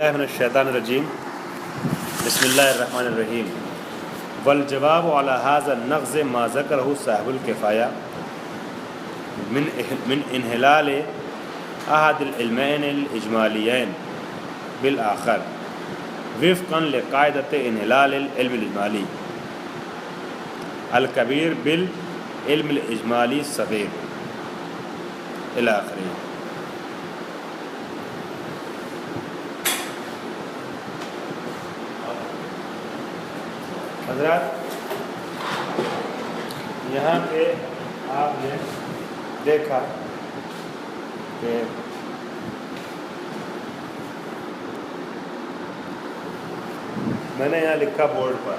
من الشیطان الرجیم بسم اللہ الرحمن الرحیم والجواب على هذا النقض ما ذکرہ صاحب الکفایہ من انحلال احد العلمین الاجمالیین بالآخر وفقا لقاعدۃ انحلال العلم الاجمالی الکبیر بالعلم الاجمالی الصغیر الی آخر۔ حضرات یہاں پہ آپ نے دیکھا کہ میں نے یہاں لکھا بورڈ پر،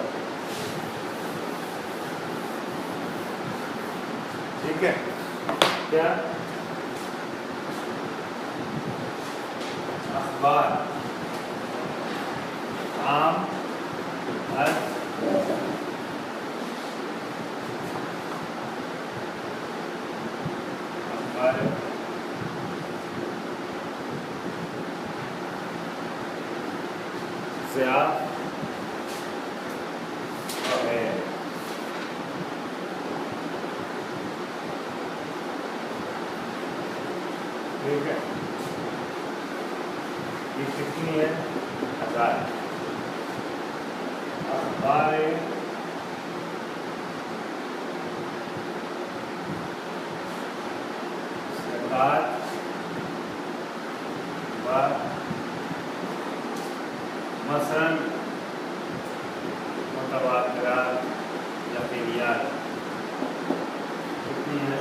ٹھیک ہے کیا اخبار عام سیاہ ہے، ٹھیک ہے، یہ کتنی ہے 1000 اخبار سرکار مثلا متواترات یقینیات کتنی ہے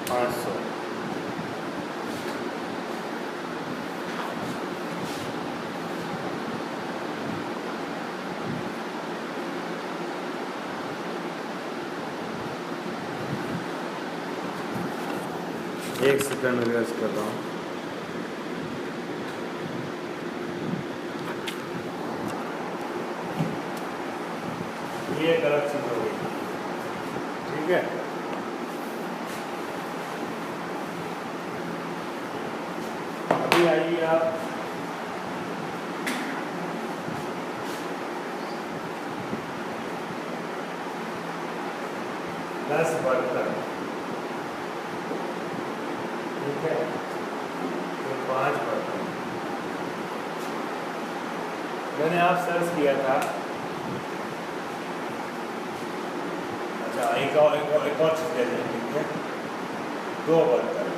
500۔ ایک سیکنڈ میں ریز کر رہا ہوں۔ یہ غلط چیز ہو گئی، ٹھیک ہے، ابھی آئیے آپ دس برتن، ٹھیک ہے، تو 5 برتن میں نے آپ سرچ کیا تھا۔ اچھا ایک اور چیز دے دیں، ٹھیک ہے، 2 برتن،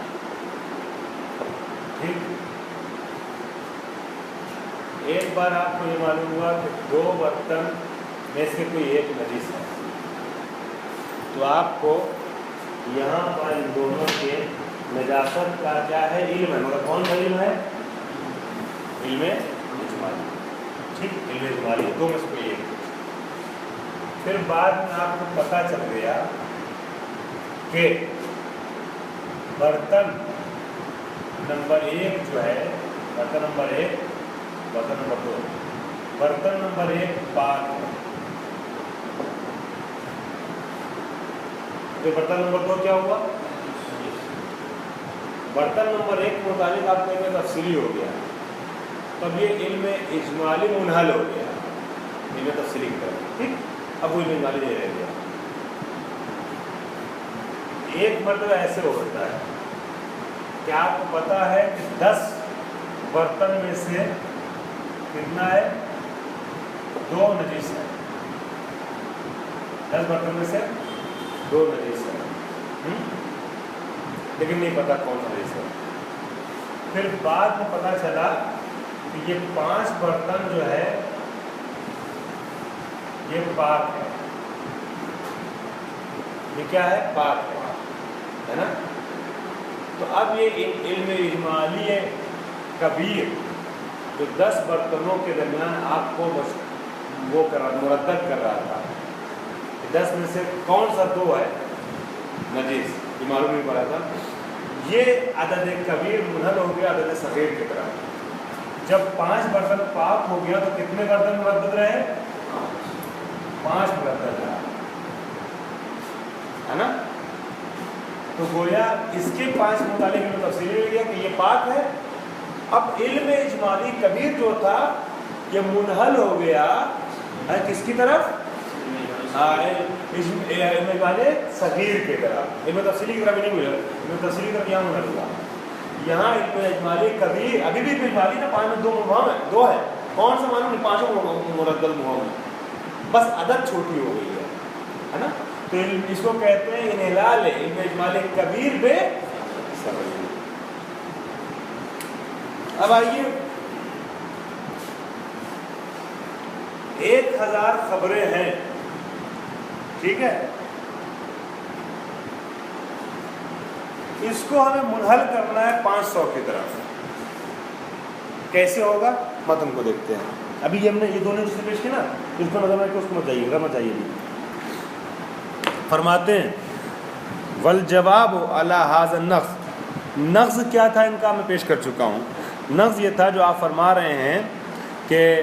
ٹھیک، ایک بار آپ کو یہ معلوم ہوا کہ 2 برتن میں سے کوئی ایک نجس ہے، تو آپ کو یہاں پر ان دونوں کے نجاست کا کیا ہے علم ہے، مگر کون سا علم ہے؟ علم اجمالی، ٹھیک، علم اجمالی، 2 میں سے کوئی ایک۔ پھر بعد میں آپ کو پتہ چل گیا کہ برتن نمبر 1 جو ہے، برتن نمبر 1، برتن نمبر 2، برتن نمبر 1 پاک ہے، تو برتن نمبر 2 کیا ہوا؟ برتن نمبر 1 کے متعلق آپ کو علم تفصیلی ہو گیا، تب یہ علم اجمالی منحل ہو گیا، علم تفصیلی کی طرف، ٹھیک، اب وہ علم اجمالی نہیں رہ گیا۔ ایک مرتبہ ایسے ہوتا ہے کہ آپ کو پتا ہے کہ 10 برتن میں سے کتنا ہے؟ 2 نجس ہے، 10 برتن میں سے 2 نجس ہے، لیکن نہیں پتا کون سا نجس ہے۔ پھر بعد میں پتا چلا کہ یہ 5 برتن جو ہے یہ پاک ہے، یہ کیا ہے؟ پاک ہے نا۔ تو اب یہ علم اجمالی کبیر جو 10 برتنوں کے درمیان آپ کو وہ مردد کر رہا تھا کہ 10 میں سے کون سا 2 ہے نجس، یہ معلوم نہیں پڑا تھا، یہ عدد کبیر منحل ہو گیا عدد صغیر کی طرح۔ جب 5 برتن پاک ہو گیا تو کتنے برتن مردد رہے؟ 5 برتن رہا، ہے نا۔ تو گویا اس کے 5 متعلق میں تفصیل ہو گیا کہ یہ پاک ہے اب علم اجمالی کبیر جو تھا یہ منحل ہو گیا کس کی طرف؟ علم اجمالی صغیر کی طرف. علم تفصیلی کی طرف نہیں ہوئے, علم تفصیلی کی طرف یہاں منحل ہوا. یہاں علم اجمالی کبیر ابھی بھی علم اجمالی نا 5 میں 2 مبہم ہے, 2 ہے, کون سا معلوم نہیں, 5 مردد مبہم ہے, بس عدد چھوٹی ہو گئی ہے نا. تو اس کو کہتے ہیں انحلال علم اجمالی کبیر بے صغیر. اب آئیے 1000 خبریں ہیں, ٹھیک ہے, اس کو ہمیں منحل کرنا ہے 500 کی طرف. کیسے ہوگا متن کو دیکھتے ہیں. ابھی یہ ہم نے یہ دونوں جس سے پیش کی نا, اس کو نظر میں کہ اس کو مت جائیے گا, مت جائیے نہیں. فرماتے ہیں والجواب علی ھذا النقص. نقص کیا تھا ان کا میں پیش کر چکا ہوں. نقص یہ تھا جو آپ فرما رہے ہیں کہ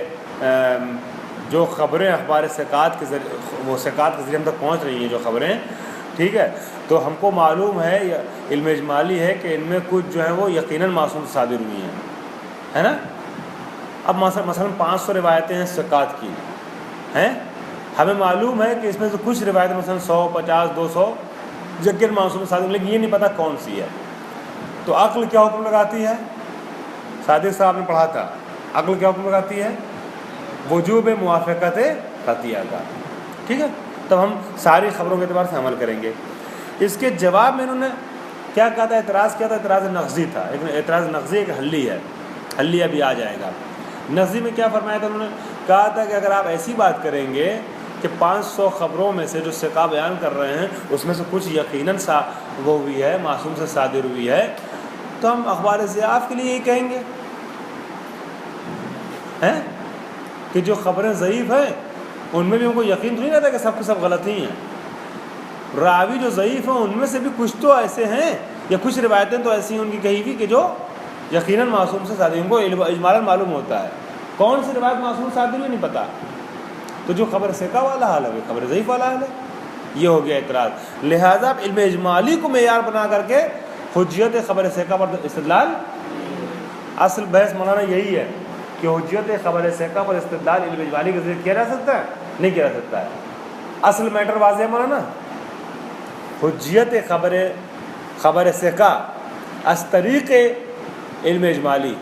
جو خبریں اخبار ثقات کے ذریعے, وہ ثقات کے ذریعے ہم تک پہنچ رہی ہیں جو خبریں, ٹھیک ہے, تو ہم کو معلوم ہے علم اجمالی ہے کہ ان میں کچھ جو ہیں وہ یقیناً معصوم سے صادر ہوئی ہیں, ہے نا. اب مثلا 500 روایتیں ہیں ثقات کی ہیں, ہمیں معلوم ہے کہ اس میں سے کچھ روایتیں مثلا 100, 50, 200 یقیناً معصوم سے صادر, لیکن یہ نہیں پتہ کون سی ہے. تو عقل کیا حکم لگاتی ہے؟ صادق صاحب نے پڑھا تھا, عقل کیا حکم لگاتی ہے؟ وجوب موافقت قطعیہ کا, ٹھیک ہے. تب ہم ساری خبروں کے اعتبار سے عمل کریں گے. اس کے جواب میں انہوں نے کیا کہا تھا؟ اعتراض کیا تھا, اعتراض نقضی تھا. اعتراض نقضی ایک حلی ہے, حلی ابھی آ جائے گا. نقضی میں کیا فرمایا تھا انہوں نے؟ کہا تھا کہ اگر آپ ایسی بات کریں گے کہ 500 خبروں میں سے جو ثقہ بیان کر رہے ہیں اس میں سے کچھ یقیناً وہ ہوئی ہے, معصوم سے صادر ہوئی ہے, تو ہم اخبار ضعاف کے لیے یہی کہیں گے ہیں کہ جو خبریں ضعیف ہیں ان میں بھی ہم کو یقین تو نہیں رہتا کہ سب کے سب غلط ہی ہیں. راوی جو ضعیف ہیں ان میں سے بھی کچھ تو ایسے ہیں, یا کچھ روایتیں تو ایسی ہیں ان کی کہی ہوئی کہ جو یقیناً معصوم سے صادر, ان کو اجمالاً معلوم ہوتا ہے. کون سی روایت معصوم سے صادر ہوئی نہیں پتہ, تو جو خبر ثقہ والا حال ہے وہ خبر ضعیف والا حال ہے. یہ ہو گیا اعتراض. لہٰذا علم اجمالی کو معیار بنا کر کے حجیت خبر ثقہ پر استدلال, اصل بحث مولانا یہی ہے کہ حجیت خبر ثقہ پر استدلال علم اجمالی کے ذریعے کیا جا سکتا ہے, نہیں کیا جا سکتا ہے. اصل میٹر واضح ہے مولانا. حجیت خبر ثقہ از طریق علم اجمالی,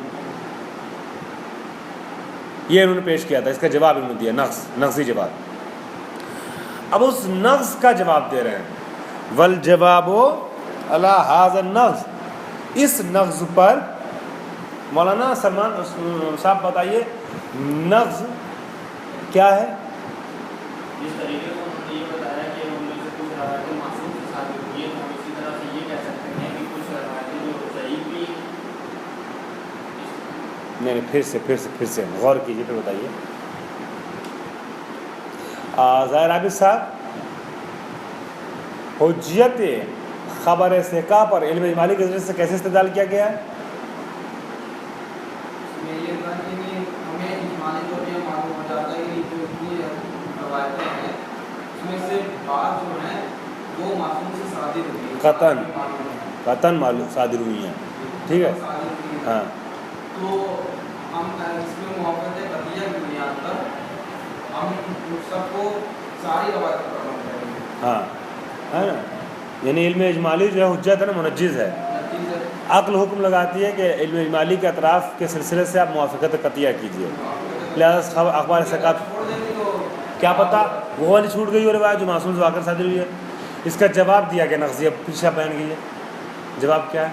یہ انہوں نے پیش کیا تھا. اس کا جواب انہوں نے دیا نقصی جواب. اب اس نقص کا جواب دے رہے ہیں. والجواب علی ھذا النقص, اس نقص پر مولانا سلمان صاحب بتائیے نقص کیا ہے؟ جس طریقے سے انہوں نے یہ بتایا کہ ان میں سے کچھ روایتیں معصوم سے صادر ہوئی ہیں, تو ہم اسی طرح سے یہ کہہ سکتے ہیں کہ کچھ روایتیں جو ضعیف بھی. نہیں, پھر سے غور کیجیے, پھر بتائیے. ظاہر عابد صاحب, حجیت خبر ثقہ پر علم اجمالی کے ذریعے سے کیسے استدلال کیا گیا ہے؟ ہمیں اجمالی طور پہ معلوم ہو جاتا ہے کہ جو اتنی روایتیں ہیں اس میں سے بعض جو ہیں وہ معصوم سے صادر ہوئی ہیں, قطعاً معلوم صادر ہوئی ہیں, ٹھیک ہے. ہاں, تو ہم اس میں موافقت قطعیہ کی بنیاد پر ہم سب کو ساری روایتوں پر عمل کریں گے. ہاں, ہے نا. یعنی علم اجمالی جو ہے حجت ہے نا, منجز ہے. عقل حکم لگاتی ہے کہ علم اجمالی کے اطراف کے سلسلے سے آپ موافقت قطعیہ کیجیے. لہٰذا اخبار ثقات کیا پتہ وہ والی چھوٹ گئی ہو روایت جو معصوم سے واقع صادر ہوئی ہے. اس کا جواب دیا گیا نقضی. اب پیچھے آپ بیان کیجیے جواب کیا ہے.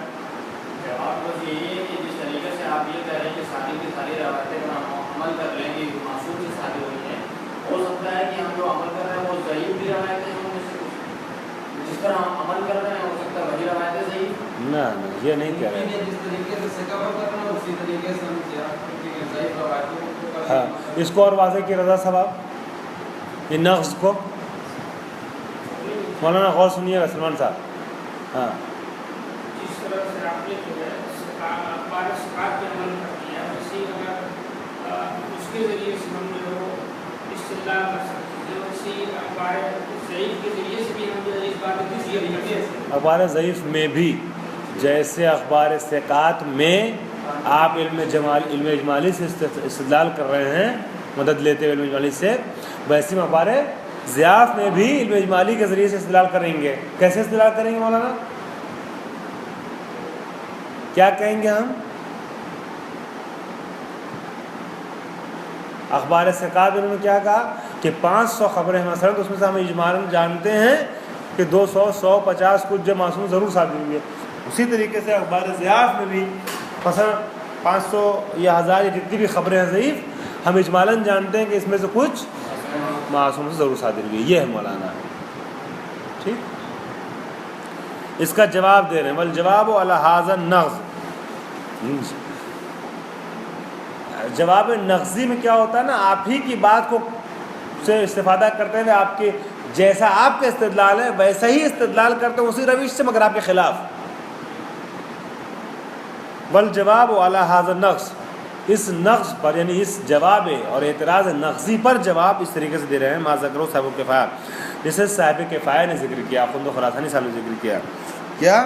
جواب بس یہی ہے کہ جس طریقے سے آپ یہ کہہ رہے ہیں کہ ساری کی ساری روایتیں پر ہم عمل کر لیں گے معصوم سے صادر ہوئی ہیں, ہو سکتا ہے کہ ہم جو عمل کر رہے ہیں وہ ضعیف بھی روایتیں ہیں, جس پر ہم عمل کر رہے ہیں ہو سکتا ہے وہی روایتیں ضعیف. نہ یہ نہیں کہہ رہے. جس طریقے سے ثقہ پر کر رہے ہیں اسی طریقے سے ہم ضعیف روایتوں کو. ہاں, اس کو اور واضح کی رضا صاحب, یہ نقص کو مولانا غور سنیے گا سلمان صاحب. ہاں, جس طرح سے آپ نے جو ہے اخبار ثقات پہ عمل کر دیا اسی اگر اس کے ذریعے سے ہم جو استدلال کر سکتے ہیں, اسی اخبار ضعیف کے ذریعے سے بھی ہم جو ہے اس بات کو کسی طریقے سے اخبار ضعیف میں بھی جیسے اخبار ثقات میں آپ علم اجمالی سے استدلال کر رہے ہیں، مدد لیتے ہوئے علم اجمالی سے، ویسے ہم اخبار ضیاف میں بھی علم اجمالی کے ذریعے سے استدلال کریں گے۔ کیسے استدلال کریں گے مولانا؟ کیا کہیں گے ہم؟ اخبار ثقات انہوں نے کیا کہا کہ 500 خبریں ہیں مثلا، تو اس میں سے ہم اجمالاً جانتے ہیں کہ 200 150 کچھ جو معصوم ضرور صادر ہوئی ہے۔ اسی طریقے سے اخبار ضعاف میں بھی مثلا 500 یا 1000 یا جتنی بھی خبریں ہیں ضعیف، ہم اجمالاً جانتے ہیں کہ اس میں سے کچھ معصوم سے ضرور صادر ہوئی ہے۔ یہ ہے مولانا، ٹھیک۔ اس کا جواب دے رہے ہیں، والجواب علی ھذا النغز۔ جواب نغزی میں کیا ہوتا ہے نا، آپ ہی کی بات کو سے استفادہ کرتے ہیں، آپ کے جیسا آپ کا استدلال ہے ویسا ہی استدلال کرتے ہیں اسی روش سے، مگر آپ کے خلاف۔ والجواب علی ھذا النغز، اس نغز پر یعنی اس جواب اور اعتراض نغزی پر جواب اس طریقے سے دے رہے ہیں، ما ذکر صاحب الکفایہ، جسے صاحب کفایہ نے ذکر کیا، خند خراسانی صاحب نے ذکر کیا، کیا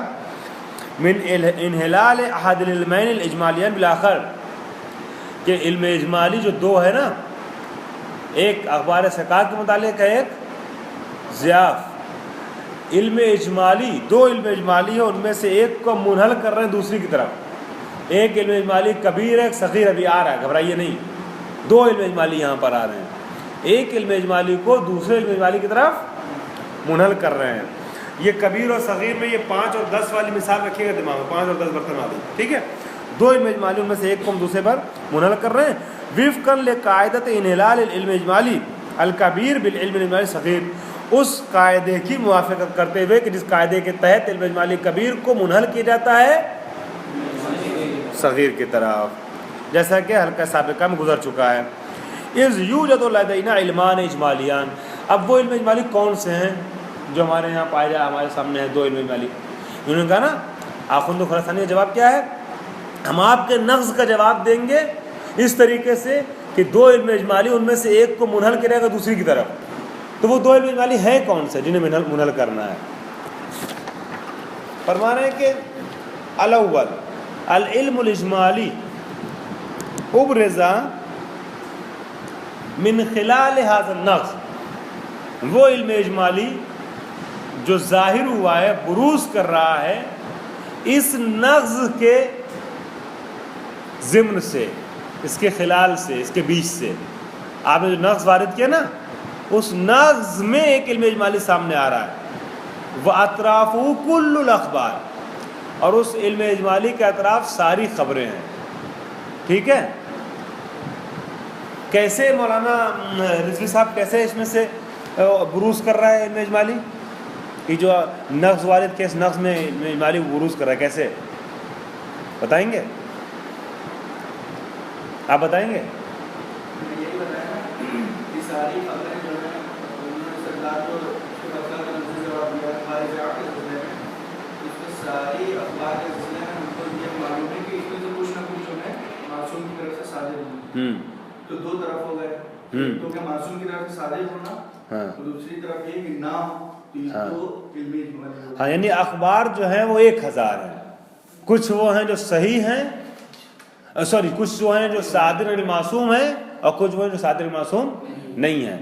من انحلال احد العلمین الاجمالیین بالآخر، کہ علم اجمالی جو دو ہے نا، ایک اخبار ثقات کے متعلق ہے، ایک ضعاف، علم اجمالی دو علم اجمالی ہے، ان میں سے ایک کو منحل کر رہے ہیں دوسری کی طرف، ایک علم اجمالی کبیر ہے، ایک صغیر ابھی آ رہا ہے، گھبرائیے نہیں، دو علم اجمالی یہاں پر آ رہے ہیں، ایک علم اجمالی کو دوسرے علم اجمالی کی طرف منحل کر رہے ہیں۔ یہ کبیر اور صغیر میں یہ 5 اور 10 والی مثال رکھیے گا دماغ میں، 5 اور 10 برتن والی، ٹھیک ہے، دو علم اجمالی ان میں سے ایک کو ہم دوسرے پر منحل کر رہے ہیں، وفقاً لقاعدۃ انحلال العلم اجمالی الکبیر بالعلم الاجمالی صغیر، اس قاعدے کی موافقت کرتے ہوئے کہ جس قاعدے کے تحت علم اجمالی کبیر کو منحل کیا جاتا ہے صغیر کی طرف، جیسا کہ حلقہ سابقہ میں گزر چکا ہے۔ اذ یوجد لدینا علمان اجمالیان، اب وہ علم اجمالی کون سے ہیں جو ہمارے یہاں پائے جائے، ہمارے سامنے ہیں دو علم اجمالی، انہوں نے کہا نا آخوند خراسانی کا جواب کیا ہے، ہم آپ کے نغز کا جواب دیں گے اس طریقے سے کہ دو علم اجمالی ان میں سے ایک کو منحل کرے گا دوسری کی طرف، تو وہ دو علم اجمالی ہیں کون سے جنہیں منحل کرنا ہے؟ فرما رہے ہیں کہ الاول العلم الاجمالی ابرز من خلال هذا النغز، وہ علم اجمالی جو ظاہر ہوا ہے، بروز کر رہا ہے اس نغز کے ضمن سے، اس کے خلال سے، اس کے بیچ سے، آپ نے جو نغز وارد کیا نا، اس نغز میں ایک علم اجمالی سامنے آ رہا ہے، وَأَطْرَافُهُ كُلُّ الْأَخْبَارِ، اور اس علم اجمالی کے اطراف ساری خبریں ہیں، ٹھیک ہے۔ کیسے مولانا رضوی صاحب کیسے اس میں سے بروز کر رہا ہے علم اجمالی؟ یہ جو نغز وارد کے اس نغز میں علم اجمالی بروز کر رہا ہے، کیسے بتائیں گے؟ آپ بتائیں گے؟ یہی بتایا کہ ساری خبریں جو ہیں انہوں نے سرکار کو اس کے مسئلہ کا نظر جواب دیا، اخبار ضعاف کے سلسلے میں، اس میں ساری اخبار کے سلسلے میں ہم کو یہ معلوم ہے کہ اس میں سے کچھ نہ کچھ جو ہے معصوم کی طرف سے صادر ہوئی، تو دو طرف ہو گئے، کیونکہ معصوم کی طرف سے صادر ہونا، دوسری طرف یہ کہ نہ تو علمی اجمالی، ہاں، یعنی اخبار جو ہیں وہ 1000 ہیں، کچھ وہ ہیں جو صحیح ہیں، کچھ جو ہیں جو صادر معصوم ہیں، اور کچھ وہ ہیں جو صادر معصوم نہیں ہیں،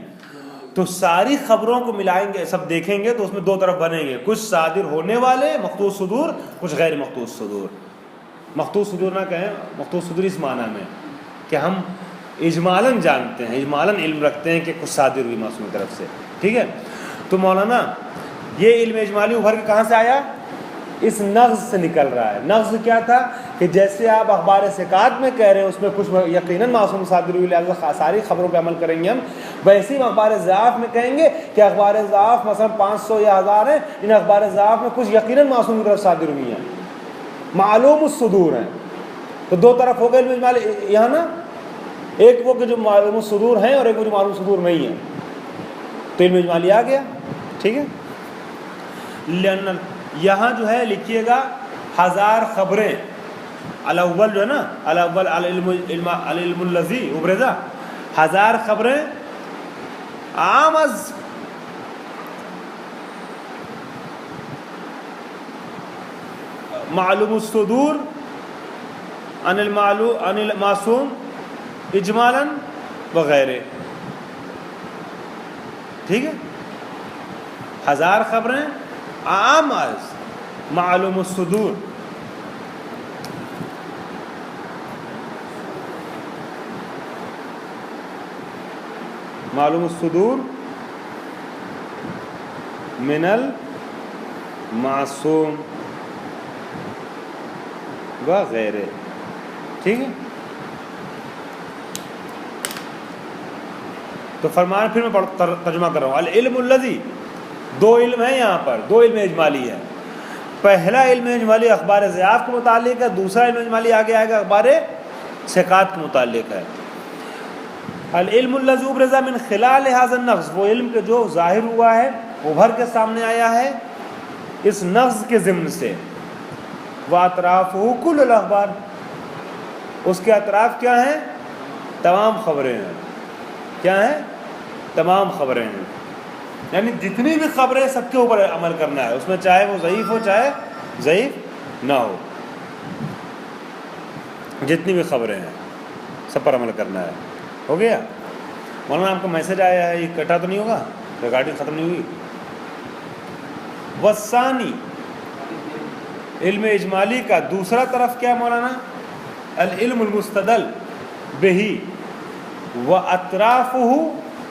تو ساری خبروں کو ملائیں گے، سب دیکھیں گے تو اس میں دو طرف بنیں گے، کچھ صادر ہونے والے مخطوط صدور، کچھ غیر مخطوط صدور۔ مخطوط صدور نہ کہیں، مخطوط صدور اس معنی میں کہ ہم اجمالاً جانتے ہیں، اجمالاً علم رکھتے ہیں کہ کچھ صادر ہوئی معصوم کی طرف سے، ٹھیک ہے۔ تو مولانا یہ علم اجمالی ابھر کے کہاں سے آیا؟ اس نغز سے نکل رہا ہے۔ نغز کیا تھا کہ جیسے آپ اخبار ثقات میں کہہ رہے ہیں اس میں کچھ یقیناً معصوم صادر ہوئی، لہٰذا ساری خبروں پہ عمل کریں گے ہم، ویسے ہی اخبار ضعاف میں کہیں گے کہ اخبار ضعاف مثلا 500 یا 1000 ہیں، ان اخبار ضعاف میں کچھ یقیناً معصوم کی طرف صادر ہوئی ہیں، معلوم الصدور ہیں، تو دو طرف ہو گئے علم اجمالی یہاں نا، ایک وہ کہ جو معلوم الصدور ہیں اور ایک وہ جو معلوم الصدور نہیں ہیں، تو علم اجمالی آ گیا، ٹھیک ہے۔ یہاں جو ہے لکھیے گا 1000 خبریں، الاول جو ہے نا، الاول العلم الذی ابرزا، 1000 خبریں عام از معلوم الصدور عن المعصوم اجمالا وغیرہ. ٹھیک ہے، 1000 خبریں عام از معلوم الصدور. معلوم الصدور من المعصوم وغیرہ. ٹھیک ہے، تو فرمان پھر میں ترجمہ کر رہا ہوں. العلم الذی، 2 علم ہیں یہاں پر، 2 علم اجمالی ہے. پہلا علم اجمالی اخبار ضیاف کے متعلق ہے، دوسرا علم اجمالی آگے آئے گا اخبار ثقات کے متعلق ہے. العلم الذی ابرز من خلال هذا النقص، وہ علم کے جو ظاہر ہوا ہے، ابھر کے سامنے آیا ہے اس نقص کے ضمن سے. واطرافہ کل الاخبار، اس کے اطراف کیا ہیں؟ تمام خبریں ہیں. کیا ہیں؟ تمام خبریں ہیں. یعنی جتنی بھی خبریں سب کے اوپر عمل کرنا ہے، اس میں چاہے وہ ضعیف ہو چاہے ضعیف نہ ہو، جتنی بھی خبریں ہیں سب پر عمل کرنا ہے. ہو گیا؟ مولانا آپ کا میسج آیا ہے، یہ کٹا تو نہیں ہوگا؟ ریکارڈنگ ختم نہیں ہوئی؟ والثانی، علم اجمالی کا دوسرا طرف کیا مولانا؟ العلم المستدل بہی و اطرافہ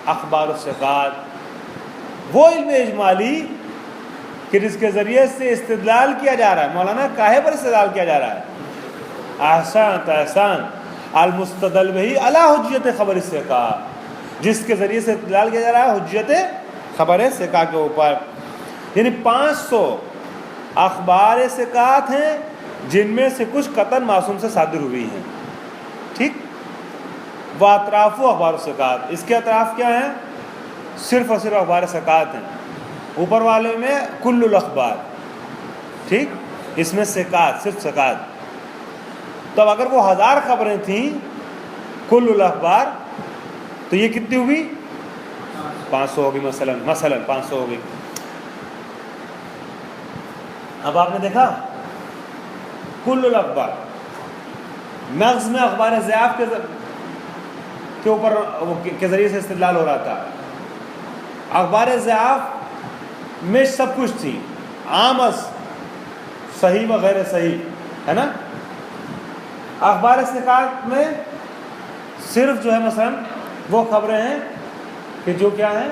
اخبار الثقات، وہ علم اجمالی کہ جس کے ذریعے سے استدلال کیا جا رہا ہے. مولانا کاہے پر استدلال کیا جا رہا ہے؟ احسان احسان، المستدل بہی علی حجت خبر الثقات، جس کے ذریعے سے استدلال کیا جا رہا ہے حجت خبر ثقات کے اوپر. یعنی 500 اخبار ثقات ہیں جن میں سے کچھ قطعاً معصوم سے صادر ہوئی ہیں. ٹھیک، وہ اطراف و اخبار ثقات، اس کے اطراف کیا ہیں؟ صرف اور صرف اخبار ثقات ہیں. اوپر والے میں کل الاخبار، ٹھیک، اس میں ثقات، صرف ثقات. تب اگر وہ 1000 خبریں تھیں کل الاخبار، تو یہ کتنی ہوئی؟ 500 ہوگی. مثلا 500 ہوگی. اب آپ نے دیکھا کل الاخبار نقض میں اخبار ضیاف کے اوپر کے ذریعے سے استدلال ہو رہا تھا. اخبار ضیاف میں سب کچھ تھی، عام از صحیح و غیر صحیح، ہے نا. اخبار ثقات میں صرف جو ہے مثلا وہ خبریں ہیں کہ جو کیا ہیں؟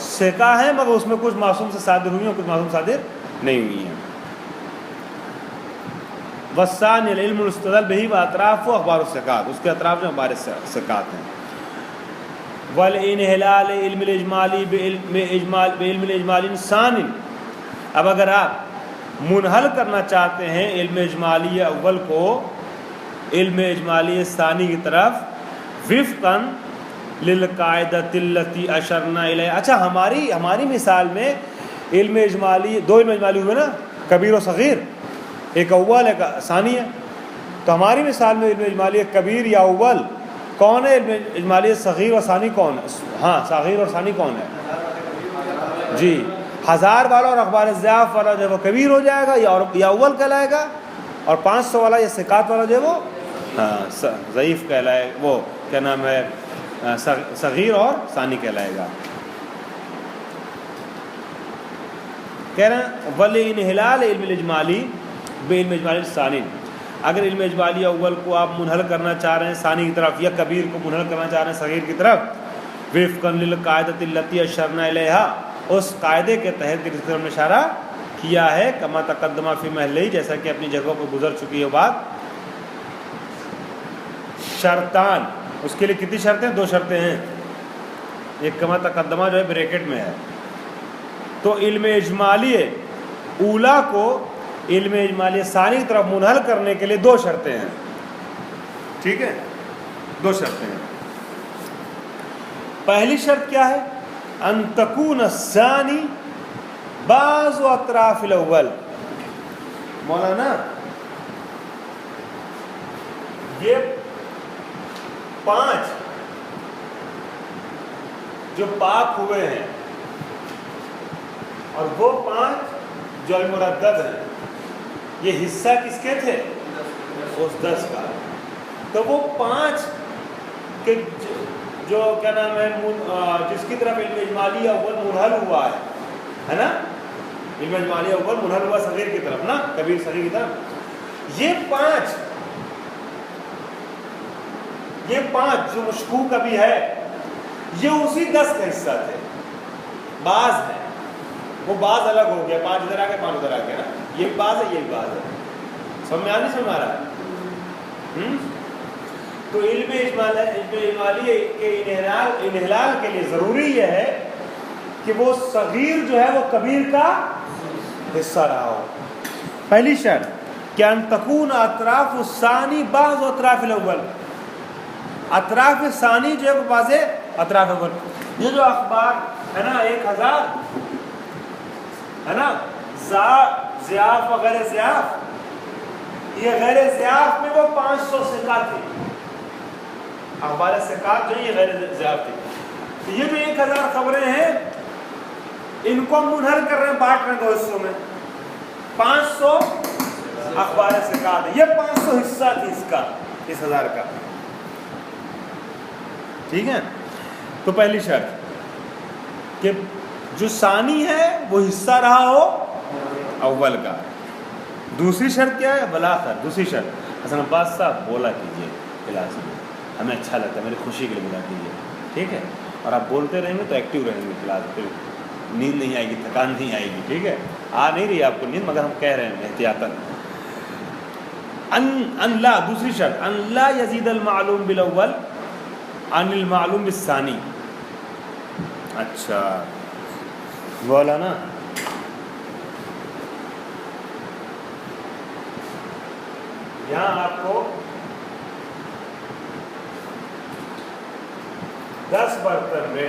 ثقہ ہیں، مگر اس میں کچھ معصوم سے صادر ہوئی ہیں اور کچھ معصوم صادر نہیں ہوئی ہیں. والثانی العلم المستدل بہی و اطراف و اخبار الثقات، اس کے اطراف جو اخبار ثقات ہیں. والانحلال علم الاجمالی بعلم الاجمالی ثانی، اب اگر آپ منحل کرنا چاہتے ہیں علم اجمالی اول کو علم اجمالی ثانی کی طرف، وفقاً للقاعدۃ التی اشرنا الیہا. اچھا، ہماری مثال میں علم اجمالی، 2 علم اجمالی ہوئے نا، کبیر و صغیر، ایک اول ایک ثانی ہے. تو ہماری مثال میں علم اجمالی کبیر یا اول کون ہے؟ علم اجمالی صغیر و ثانی کون ہے؟ ہاں، صغیر اور ثانی کون ہے؟ جی، 1000 والا اور اخبار ضیاف والا جو ہے وہ کبیر ہو جائے گا یا اول کہلائے گا، اور 500 والا یا ثقات والا جو ہے وہ ضعیف کہلائے، وہ کیا نام ہے، صغیر اور ثانی کہلائے گا. کہہ رہے ہیں والانحلال علم الاجمالی بعلم الاجمالی ثانی، اگر علم اجمالی اول کو آپ منحل کرنا چاہ رہے ہیں ثانی کی طرف، یا کبیر کو منحل کرنا چاہ رہے ہیں صغیر کی طرف، وفقاً للقاعدۃ التی اشرنا الیہا، اس قاعدے کے تحت جس پر ہم نے اشارہ کیا ہے، کما تقدمہ فی محلہ، جیسا کہ اپنی جگہوں پر گزر چکی ہے بات. شرطان، اس کے لیے کتنی شرطیں؟ 2 شرطیں ہیں. ایک کما تقدمہ جو ہے بریکٹ میں ہے. تو علم اجمالی اولا کو علم اجمالی ثانی کی طرف منحل کرنے کے لیے 2 شرطیں ہیں. ٹھیک ہے، 2 شرطیں ہیں. پہلی شرط کیا ہے؟ ان تکون الثانی بعض اطراف الاول. مولانا یہ 5 جو پاک ہوئے ہیں اور وہ 5 جو المردد ہیں، یہ حصہ کس کے تھے؟ اس 10 کا، تو وہ 5 کے جو کیا نام ہے جس کی طرف علم اجمالی اول منحل ہوا ہے نا، علم اجمالی اول منحل ہوا صغیر کی طرف نا، کبیر صغیر کی طرف، یہ 5 جو مشکوک ابھی ہے یہ اسی 10 کا حصہ تھے، بعض ہے وہ بعض الگ ہو گیا، 5 ادھر آ گیا 5 ادھر آ گیا نا، یہ بعض ہے یہ بعض ہے، سمجھ میں نہیں سمجھ آ رہا ہے؟ تو علم اجمالی کے انحلال کے لیے ضروری یہ ہے کہ وہ صغیر جو ہے وہ کبیر کا حصہ رہا ہو. پہلی شرط کہ ان تکون اطراف الثانی بعض اطراف الاول، اطراف ثانی جو ہے وہ بعض اطراف اول. یہ جو اخبار ہے نا 1000 ہے نا، ضیاف وغیرہ ضیاف، یہ غیر ضیاف میں وہ 500 ثقات تھی، اخبار ثقات جو یہ غیر ضیاف تھی. تو یہ جو 1000 خبریں ہیں ان کو ہم منحل کر رہے ہیں، بانٹ رہے ہیں 2 حصوں میں، 500 اخبار ثقات ہے، یہ 500 حصہ تھی اس کا، اس 1000 کا. ٹھیک ہے، تو پہلی شرط کہ جو ثانی ہے وہ حصہ رہا ہو اول کا. دوسری شرط کیا ہے؟ بلاخر دوسری شرط حسن عباس صاحب بولا کیجیے کلاس میں، ہمیں اچھا لگتا ہے، میری خوشی کے لیے بولا کیجیے، ٹھیک ہے؟ اور آپ بولتے رہیں گے تو ایکٹیو رہیں گے کلاس، پھر نیند نہیں آئے گی، تھکان نہیں آئے گی، ٹھیک ہے؟ آ نہیں رہی آپ کو نیند، مگر ہم کہہ رہے ہیں احتیاطاً. ان لا، دوسری شرط ان لا یزید المعلوم بالاول عن المعلوم بالثانی. اچھا بولا نا، یہاں آپ کو 10 برتن میں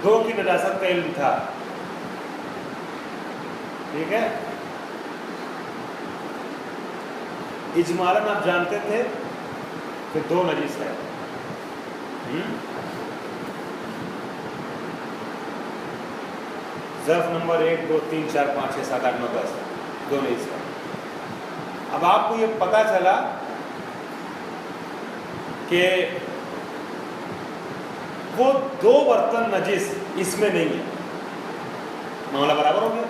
2 کی نجاست کا علم تھا، ٹھیک ہے؟ اجمالاً آپ جانتے تھے کہ 2 نجس ہے، ظرف نمبر 1 2 3 4 5 6 7 8 9 10 2 نجس ہے. اب آپ کو یہ پتا چلا کہ وہ 2 برتن نجس اس میں نہیں ہے، معاملہ برابر ہو گیا،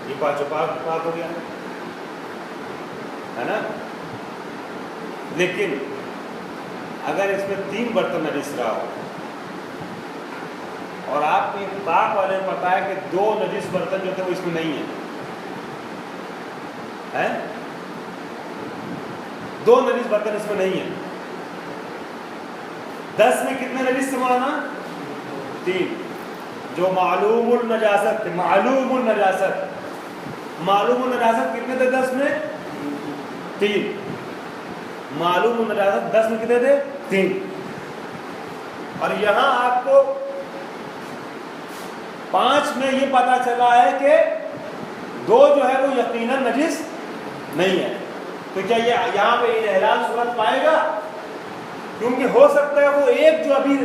یہ 5 پاک ہو گیا ہے نا. لیکن اگر اس میں 3 برتن نجس رہا ہو اور آپ کو ایک پاک والے میں پتا ہے کہ 2 نجس برتن جو تھے وہ اس میں نہیں ہیں، 2 نجس برتن اس میں نہیں ہیں، 10 میں کتنے نجس سے مولانا؟ 3. جو معلوم النجاست تھے، معلوم النجاست کتنے تھے 10 میں؟ 3. معلوم النجاست 10 میں کتنے تھے؟ 3. اور یہاں آپ کو 5 میں یہ پتا چلا ہے کہ 2 جو ہے وہ یقیناً نجس نہیں ہے. تو کیا یہ یہاں پہ انحلال صورت پائے گا؟ کیونکہ ہو سکتا ہے وہ ایک جو ابھی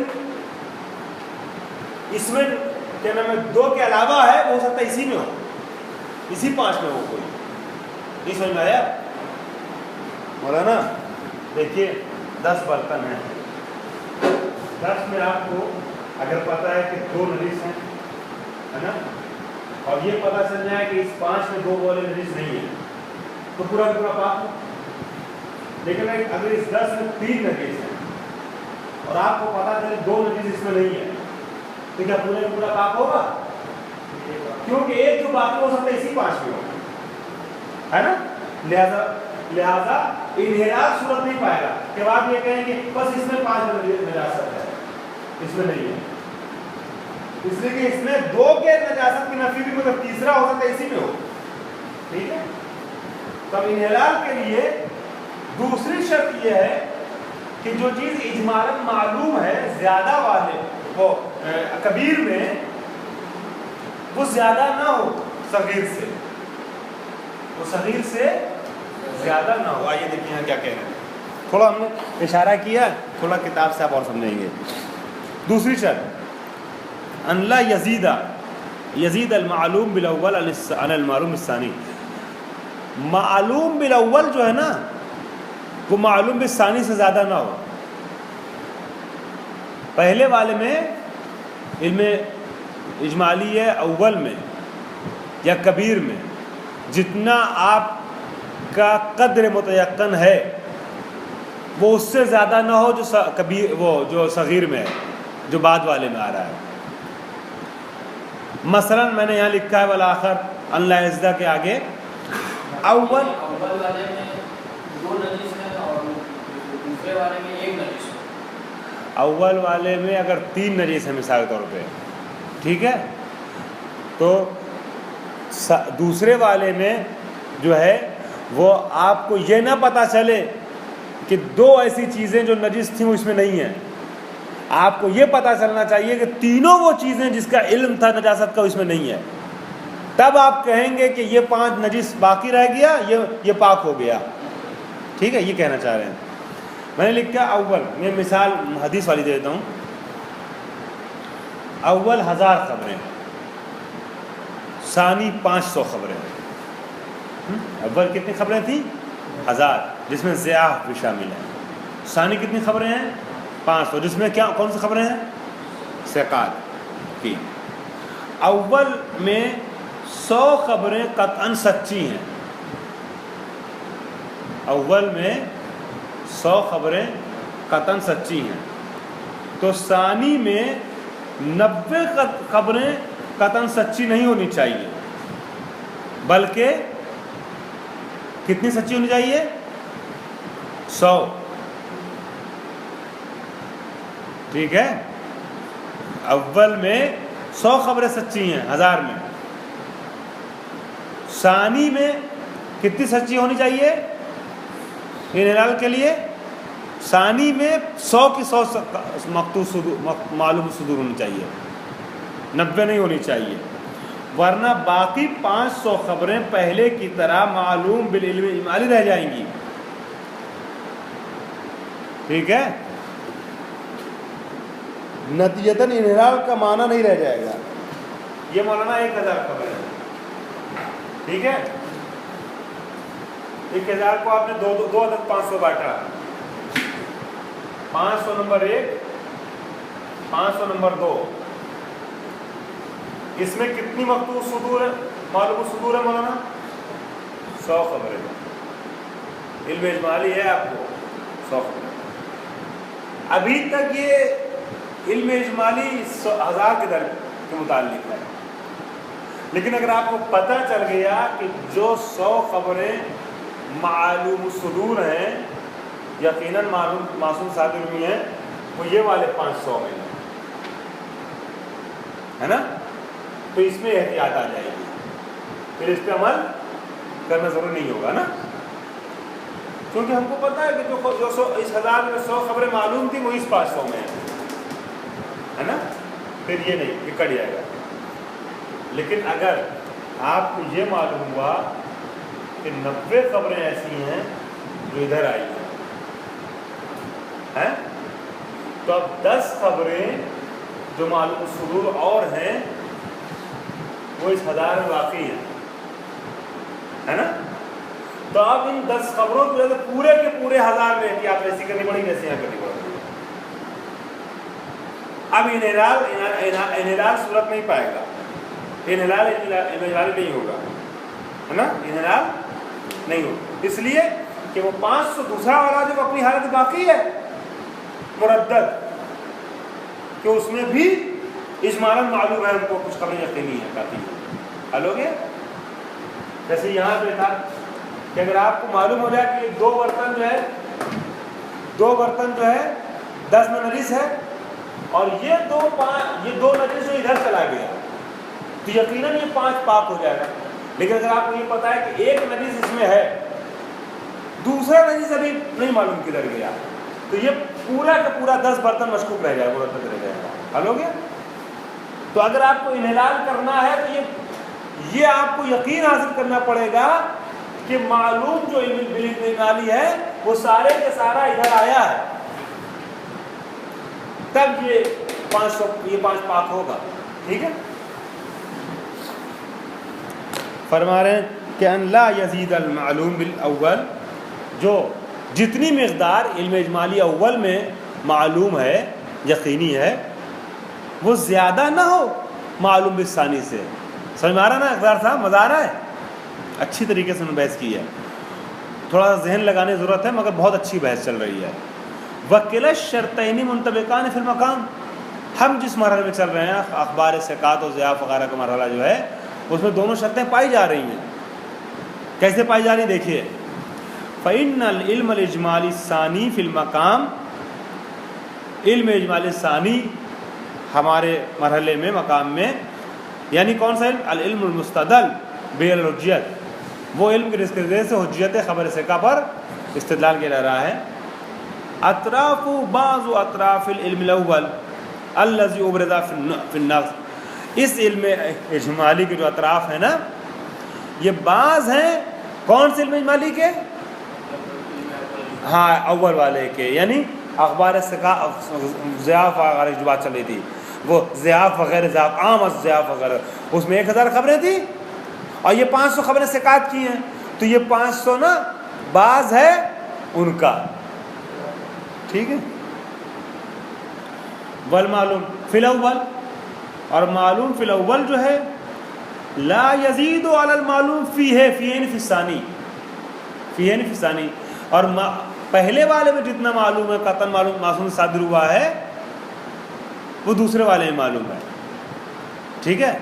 اس میں کیا نام ہے 2 کے علاوہ ہے، وہ ہو سکتا ہے اسی میں ہو، اسی 5 میں ہو. کوئی نہیں سمجھ میں آیا مولانا؟ دیکھیے 10 برتن ہیں، 10 میں آپ کو اگر پتا ہے کہ 2 نجس ہیں ہے نا، اور یہ پتا چل جائے کہ اس 5 میں 2 والے نجس نہیں ہیں، تو پورا کا پورا پاک ہو. لیکن اگر اس 10 میں 3 نجس ہیں اور آپ کو پتا چلے 2 نجس اس میں نہیں ہے، تو کیا پورا کا پورا پاک ہوگا؟ کیونکہ ایک جو باقی ہو سکتا ہے اسی 5 میں ہو، ہے نا. لہذا انحلال صورت نہیں پائے گا کہ آپ یہ کہیں کہ بس اس میں 5 نجاست ہے، اس میں نہیں ہے، اس لیے کہ اس میں 2 کے نجاست کی نفی بھی مگر تیسرا ہو سکتا ہے اسی میں ہو. ٹھیک ہے، تب انحلال کے لیے دوسری شرط یہ ہے کہ جو چیز اجمالاً معلوم ہے زیادہ والے وہ کبیر میں، وہ زیادہ نہ ہو صغیر سے، وہ صغیر سے زیادہ نہ ہو. آئیے دیکھیں یہاں کیا کہہ رہے ہیں، تھوڑا ہم نے اشارہ کیا، تھوڑا کتاب سے آپ اور سمجھیں گے. دوسری شرط ان لا یزید المعلوم بالاول عن المعلوم الثانی، معلوم بالاول جو ہے نا وہ معلوم بالثانی سے زیادہ نہ ہو. پہلے والے میں علم اجمالی اول میں یا کبیر میں جتنا آپ کا قدر متیقن ہے وہ اس سے زیادہ نہ ہو جو کبیر وہ جو صغیر میں ہے, جو بعد والے میں آ رہا ہے. مثلا میں نے یہاں لکھا ہے والآخر ان لا یزدہ کے آگے اول والے میں 2 نجس ہیں اور دوسرے والے میں 1 نجس ہے. اول والے میں اگر 3 نجس ہیں مثال کے طور پہ, ٹھیک ہے, تو دوسرے والے میں جو ہے وہ آپ کو یہ نہ پتہ چلے کہ 2 ایسی چیزیں جو نجس تھیں وہ اس میں نہیں ہیں. آپ کو یہ پتہ چلنا چاہیے کہ تینوں وہ چیزیں جس کا علم تھا نجاست کا اس میں نہیں ہے. تب آپ کہیں گے کہ یہ 5 نجس باقی رہ گیا, یہ پاک ہو گیا. ٹھیک ہے, یہ کہنا چاہ رہے ہیں. میں نے لکھا اول, میں مثال حدیث والی دے دیتا ہوں. اول 1000 خبریں, ثانی 500 خبریں. اول کتنی خبریں تھیں؟ 1000, جس میں ضیاف بھی شامل ہے. ثانی کتنی خبریں ہیں؟ 500, جس میں کون سی خبریں ہیں؟ ثقات کی. اول میں 100 خبریں قطعاً سچی ہیں. اول میں 100 خبریں قطعاً سچی ہیں. تو ثانی میں 90 خبریں قطعاً سچی نہیں ہونی چاہیے, بلکہ کتنی سچی ہونی چاہیے؟ 100. ٹھیک ہے, اول میں 100 خبریں سچی ہیں 1000 میں. ثانی میں کتنی سچی ہونی چاہیے انحلال کے لیے؟ ثانی میں 100 کی 100 معلوم صدور ہونی چاہیے, 90 نہیں ہونی چاہیے, ورنہ باقی 500 خبریں پہلے کی طرح معلوم بالعلم اجمالی رہ جائیں گی. ٹھیک ہے, نتیجتاً انحلال کا معنی نہیں رہ جائے گا. یہ مولانا 1000 خبریں ہیں. ٹھیک ہے, 1000 کو آپ نے دو عدد 500 بانٹا. 500 نمبر 1, 500 نمبر 2. اس میں کتنی مقطوع صدور ہے, معلوم صدور ہے مولانا؟ 100 خبریں. علم اجمالی ہے آپ کو 100 خبریں. ابھی تک یہ علم اجمالی 1000 کے متعلق ہے, لیکن اگر آپ کو پتہ چل گیا کہ جو 100 خبریں معلوم صدور ہیں یقیناً معصوم صادر ہوئی ہیں, وہ یہ والے 500 میں ہے نا, تو اس میں احتیاط آ جائے گی, پھر اس پہ عمل کرنا ضروری نہیں ہوگا نا, کیونکہ ہم کو پتہ ہے کہ جو اس 1000 میں 100 خبریں معلوم تھی وہ اس 500 میں ہے نا, پھر یہ نہیں, یہ کٹ جائے گا. لیکن اگر آپ کو یہ معلوم ہوا کہ 90 خبریں ایسی ہیں جو ادھر آئی ہیں, تو اب 10 خبریں جو معلوم صدور اور ہیں وہ اس 1000 میں واقعی ہیں, ہے نا. تو اب ان 10 خبروں کی وجہ سے پورے کے پورے 1000 میں احتیاط ایسی کرنی پڑی جیسے یہاں کرنی پڑی. اب انحلال صورت نہیں پائے گا, انحلال نہیں ہوگا, ہے نا, انحلال نہیں ہوگا, اس لیے کہ وہ 500 دوسرا والا جو اپنی حالت باقی ہے مردد, کہ اس میں بھی اجمالاً معلوم ہے ہم کو کچھ خبریں یقینی ہے کافی حل ہو گیا. جیسے یہاں پہ تھا کہ اگر آپ کو معلوم ہو جائے کہ 2 برتن جو ہے 10 میں نجس ہے, اور یہ دو نجس جو ادھر چلا گیا, تو یقیناً یہ 5 پاک ہو جائے گا. لیکن اگر آپ کو یہ پتا ہے کہ 1 نجس اس میں ہے, دوسرا نجس ابھی نہیں معلوم کدھر گیا, تو یہ پورا کا پورا 10 برتن مشکوک رہ جائے گا, مرتب رہ جائے گا. حل ہو گیا. تو اگر آپ کو انحلال کرنا ہے تو یہ آپ کو یقین حاصل کرنا پڑے گا کہ معلوم جو بالانحلالی ہے وہ سارے کے سارا ادھر آیا ہے, تب یہ 5 پاک ہوگا. ٹھیک ہے, فرما رہے ہیں کہ ان لا یزید المعلوم بالاول، جو جتنی مقدار علم اجمالی اول میں معلوم ہے، یقینی ہے، وہ زیادہ نہ ہو معلوم بالثانی سے. سمجھ میں آ رہا نا اقدار صاحب؟ مزہ آ رہا ہے؟ اچھی طریقے سے انہوں نے بحث کی ہے. تھوڑا سا ذہن لگانے کی ضرورت ہے مگر بہت اچھی بحث چل رہی ہے. وکلا الشرطین منطبقان فی المقام، ہم جس مرحلے میں چل رہے ہیں اخبار ثقات و ضعاف وغیرہ کا مرحلہ جو ہے، اس میں دونوں شرطیں پائی جا رہی ہیں. کیسے پائی جا رہی ہیں دیکھیے. فإن العلم الاجمالی الثانی فی المقام، علم اجمالی ثانی ہمارے مرحلے میں مقام میں، یعنی کون سا علم؟ العلم المستدل بالحجیت، وہ علم جس کے ذریعے سے حجیت خبر ثقہ پر استدلال کیا جا رہا ہے. اطراف بعض اطراف العلم الاول الذي ابرز فی النقص، اس علم اجمالی کے جو اطراف ہیں نا، یہ بعض ہیں کون سے علم اجمالی کے؟ ہاں اول والے کے، یعنی اخبار ثقہ ضعاف وغیرہ جو بات چل رہی تھی، وہ ضعاف وغیرہ، ضعاف عام ضعاف وغیرہ، اس میں 1000 خبریں تھیں اور یہ 500 خبریں ثقات کی ہیں، تو یہ 500 نا بعض ہے ان کا. ٹھیک ہے. والمعلوم فی الاول، اور معلوم فی الاول جو ہے لا یزید علی المعلوم فیہ فیہ فی الثانی، فیہ فی الثانی، اور پہلے والے میں جتنا معلوم ہے قطعاً معلوم معصوم صادر ہوا ہے وہ دوسرے والے میں معلوم ہے. ٹھیک ہے.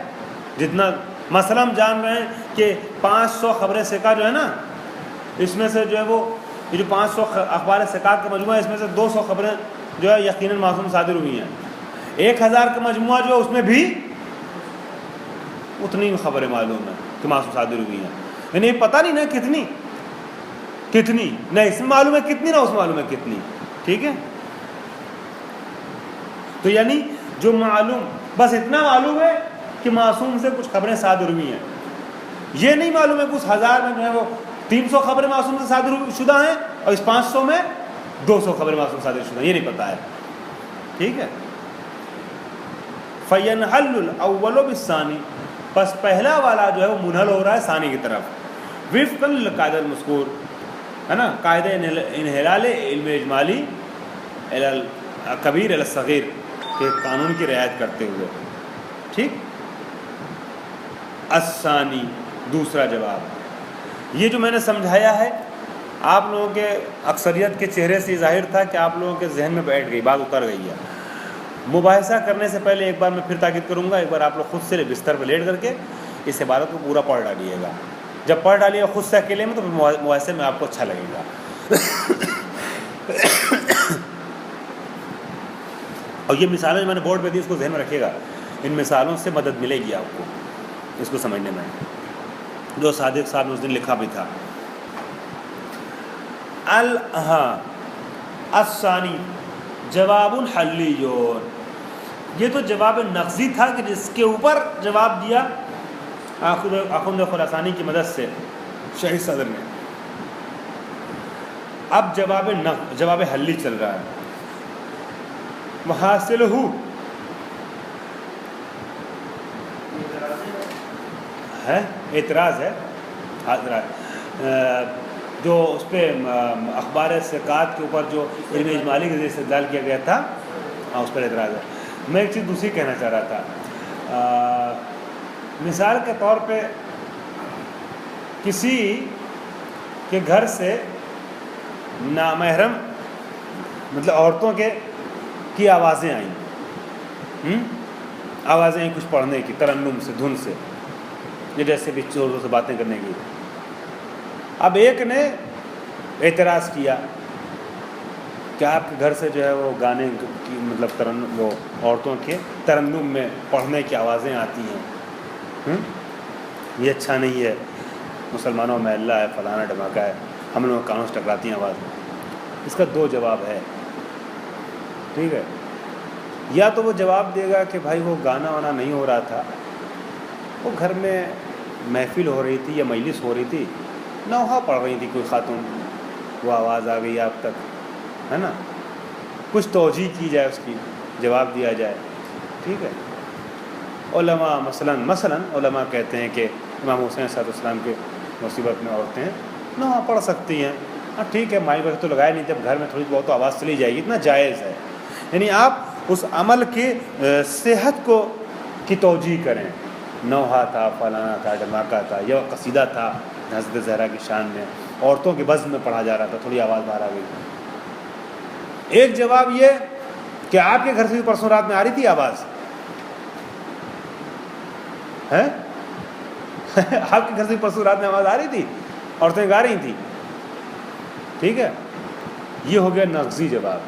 جتنا مثلا ہم جان رہے ہیں کہ 500 خبریں ثقہ جو ہے نا، اس میں سے جو ہے وہ یہ جو 500 اخبار ثقہ کا مجموعہ ہے، اس میں سے 200 خبریں جو ہے یقیناً معصوم صادر ہوئی ہیں. 1000 کا مجموعہ جو ہے اس میں بھی اتنی خبریں معلوم ہیں کہ معصوم صادر ہوئی ہیں. یعنی پتہ نہیں نا کتنی نہ اس میں معلوم ہے کتنی، نہ اس میں معلوم ہے کتنی. ٹھیک ہے. تو یعنی جو معلوم، بس اتنا معلوم ہے کہ معصوم سے کچھ خبریں صادر ہوئی ہیں. یہ نہیں معلوم ہے کہ اس 1000 میں جو ہے وہ 300 خبریں معصوم سے صادر شدہ ہیں اور اس 500 میں 200 خبریں معصوم صادر شدہ ہیں، یہ نہیں پتہ ہے. ٹھیک ہے. فَيَنْحَلُّ الْأَوَّلُ بِالثَّانِي، پس پہلا والا جو ہے وہ منحل ہو رہا ہے ثانی کی طرف، وفقاً للقاعدہ المذکور، ہے نا، قاعدہ انحلال علم اجمالی کبیر الصغیر کے قانون کی رعایت کرتے ہوئے. ٹھیک. الثانی، دوسرا جواب، یہ جو میں نے سمجھایا ہے آپ لوگوں کے اکثریت کے چہرے سے ظاہر تھا کہ آپ لوگوں کے ذہن میں بیٹھ گئی، بات اتر گئی ہے. مباحثہ کرنے سے پہلے ایک بار میں پھر تاکید کروں گا، ایک بار آپ لوگ خود سے بستر پہ لیٹ کر کے اس عبارت کو پورا پڑھ ڈالیے گا. جب پڑھ ڈالیے گا خود سے اکیلے میں تو مباحثے میں آپ کو اچھا لگے گا. اور یہ مثالیں جو میں نے بورڈ پہ دی اس کو ذہن میں رکھیے گا، ان مثالوں سے مدد ملے گی آپ کو اس کو سمجھنے میں، جو صادق صاحب نے اس دن لکھا بھی تھا. الثانی جواب حلیون، یہ تو جواب نقضی تھا کہ جس کے اوپر جواب دیا آخوند خراسانی کی مدد سے شہید صدر نے. اب جواب حلی چل رہا ہے. محاصل ہے اعتراض ہے جو اس پہ اخبار ثقات کے اوپر جو علم اجمالی کے ذریعے استدلال کیا گیا تھا، اس پر اعتراض ہے. میں ایک چیز دوسری کہنا چاہ رہا تھا. مثال کے طور پہ کسی کے گھر سے نامحرم مطلب عورتوں کی آوازیں آئیں، آوازیں آئیں کچھ پڑھنے کی، ترنم سے، دھن سے، یہ جیسے بھی چوروں سے باتیں کرنے کی. اب ایک نے اعتراض کیا کہ آپ کے گھر سے جو ہے وہ گانے کی مطلب وہ عورتوں کے ترنم میں پڑھنے کی آوازیں آتی ہیں، یہ اچھا نہیں ہے، مسلمانوں میں اللہ ہے، فلانا ڈھماکہ ہے، ہم لوگ کانوں سے ٹکراتی ہیں آواز. اس کا 2 جواب ہے. ٹھیک ہے. یا تو وہ جواب دے گا کہ بھائی وہ گانا وانا نہیں ہو رہا تھا، وہ گھر میں محفل ہو رہی تھی یا مجلس ہو رہی تھی، نوحہ پڑھ رہی تھی کوئی خاتون، وہ آواز آ گئی آپ تک، ہے نا، کچھ توجیہ کی جائے، اس کی جواب دیا جائے. ٹھیک ہے. علماء مثلاً علماء کہتے ہیں کہ امام حسین صلی اللہ علیہ وسلم کے مصیبت میں عورتیں نوحہ پڑھ سکتی ہیں. ہاں ٹھیک ہے، مائک وغیرہ تو لگایا نہیں، جب گھر میں تھوڑی بہت تو آواز چلی جائے گی، اتنا جائز ہے. یعنی آپ اس عمل کی صحت کی توجیہ کریں. نوحہ تھا، فلانا تھا، ڈھماکہ تھا، یا قصیدہ تھا حضرت زہرا کی شان میں، عورتوں کے بزم میں پڑھا جا رہا تھا، تھوڑی آواز باہر آ گئی. ایک جواب یہ کہ آپ کے گھر سے بھی پرسوں رات میں آ رہی تھی آواز ہے آپ کے گھر سے پرسوں رات میں آواز آ رہی تھی، عورتیں گا رہی تھیں. ٹھیک ہے، یہ ہو گیا نقضی جواب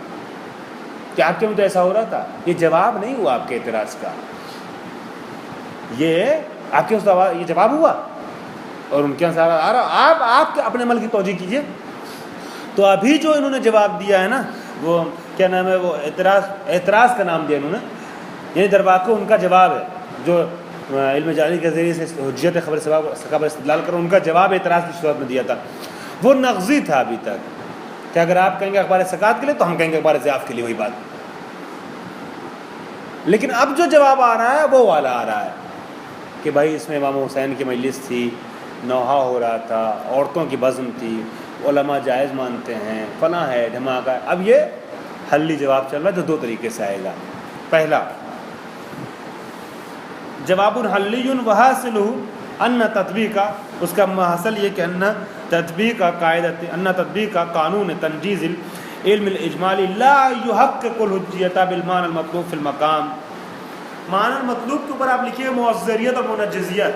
کہ آپ کے میں تو ایسا ہو رہا تھا. یہ جواب نہیں ہوا آپ کے اعتراض کا، یہ آپ کے یہ جواب ہوا اور ان کے یہاں سارا آ رہا. آپ اپنے عمل کی توجیہ کیجئے. تو ابھی جو انہوں نے جواب دیا ہے نا، وہ کیا نام ہے، وہ اعتراض کا نام دیا انہوں نے، یعنی درواقع ان کا جواب ہے جو علم جعلی کے ذریعے سے حجت خبر ثقافت استدلال کر ان کا جواب اعتراض کی صورت میں دیا تھا. وہ نقضی تھا ابھی تک کہ اگر آپ کہیں گے اخبار ثقافت کے لیے تو ہم کہیں گے اخبار ضیاف کے لیے، وہی بات. لیکن اب جو جواب آ رہا ہے وہ والا آ رہا ہے کہ بھائی اس میں امام حسین کی مجلس تھی، نوحہ ہو رہا تھا، عورتوں کی بزم تھی، علماء جائز مانتے ہیں، فلاں ہے، دھماکہ ہے. اب یہ حلی جواب چل رہا ہے جو دو طریقے سے آئے گا. پہلا جواب حلی وحاصل ان تطبیق کا، اس کا محصل یہ کہ ان تطبیق کا قاعدت، ان تطبیق کا قانون تنجیز علم الاجمالی لا یحقق الحجیت بالمعنی المطلوب فی المقام. معنی المطلوب کے اوپر آپ لکھیے معذریت اور منجزیت.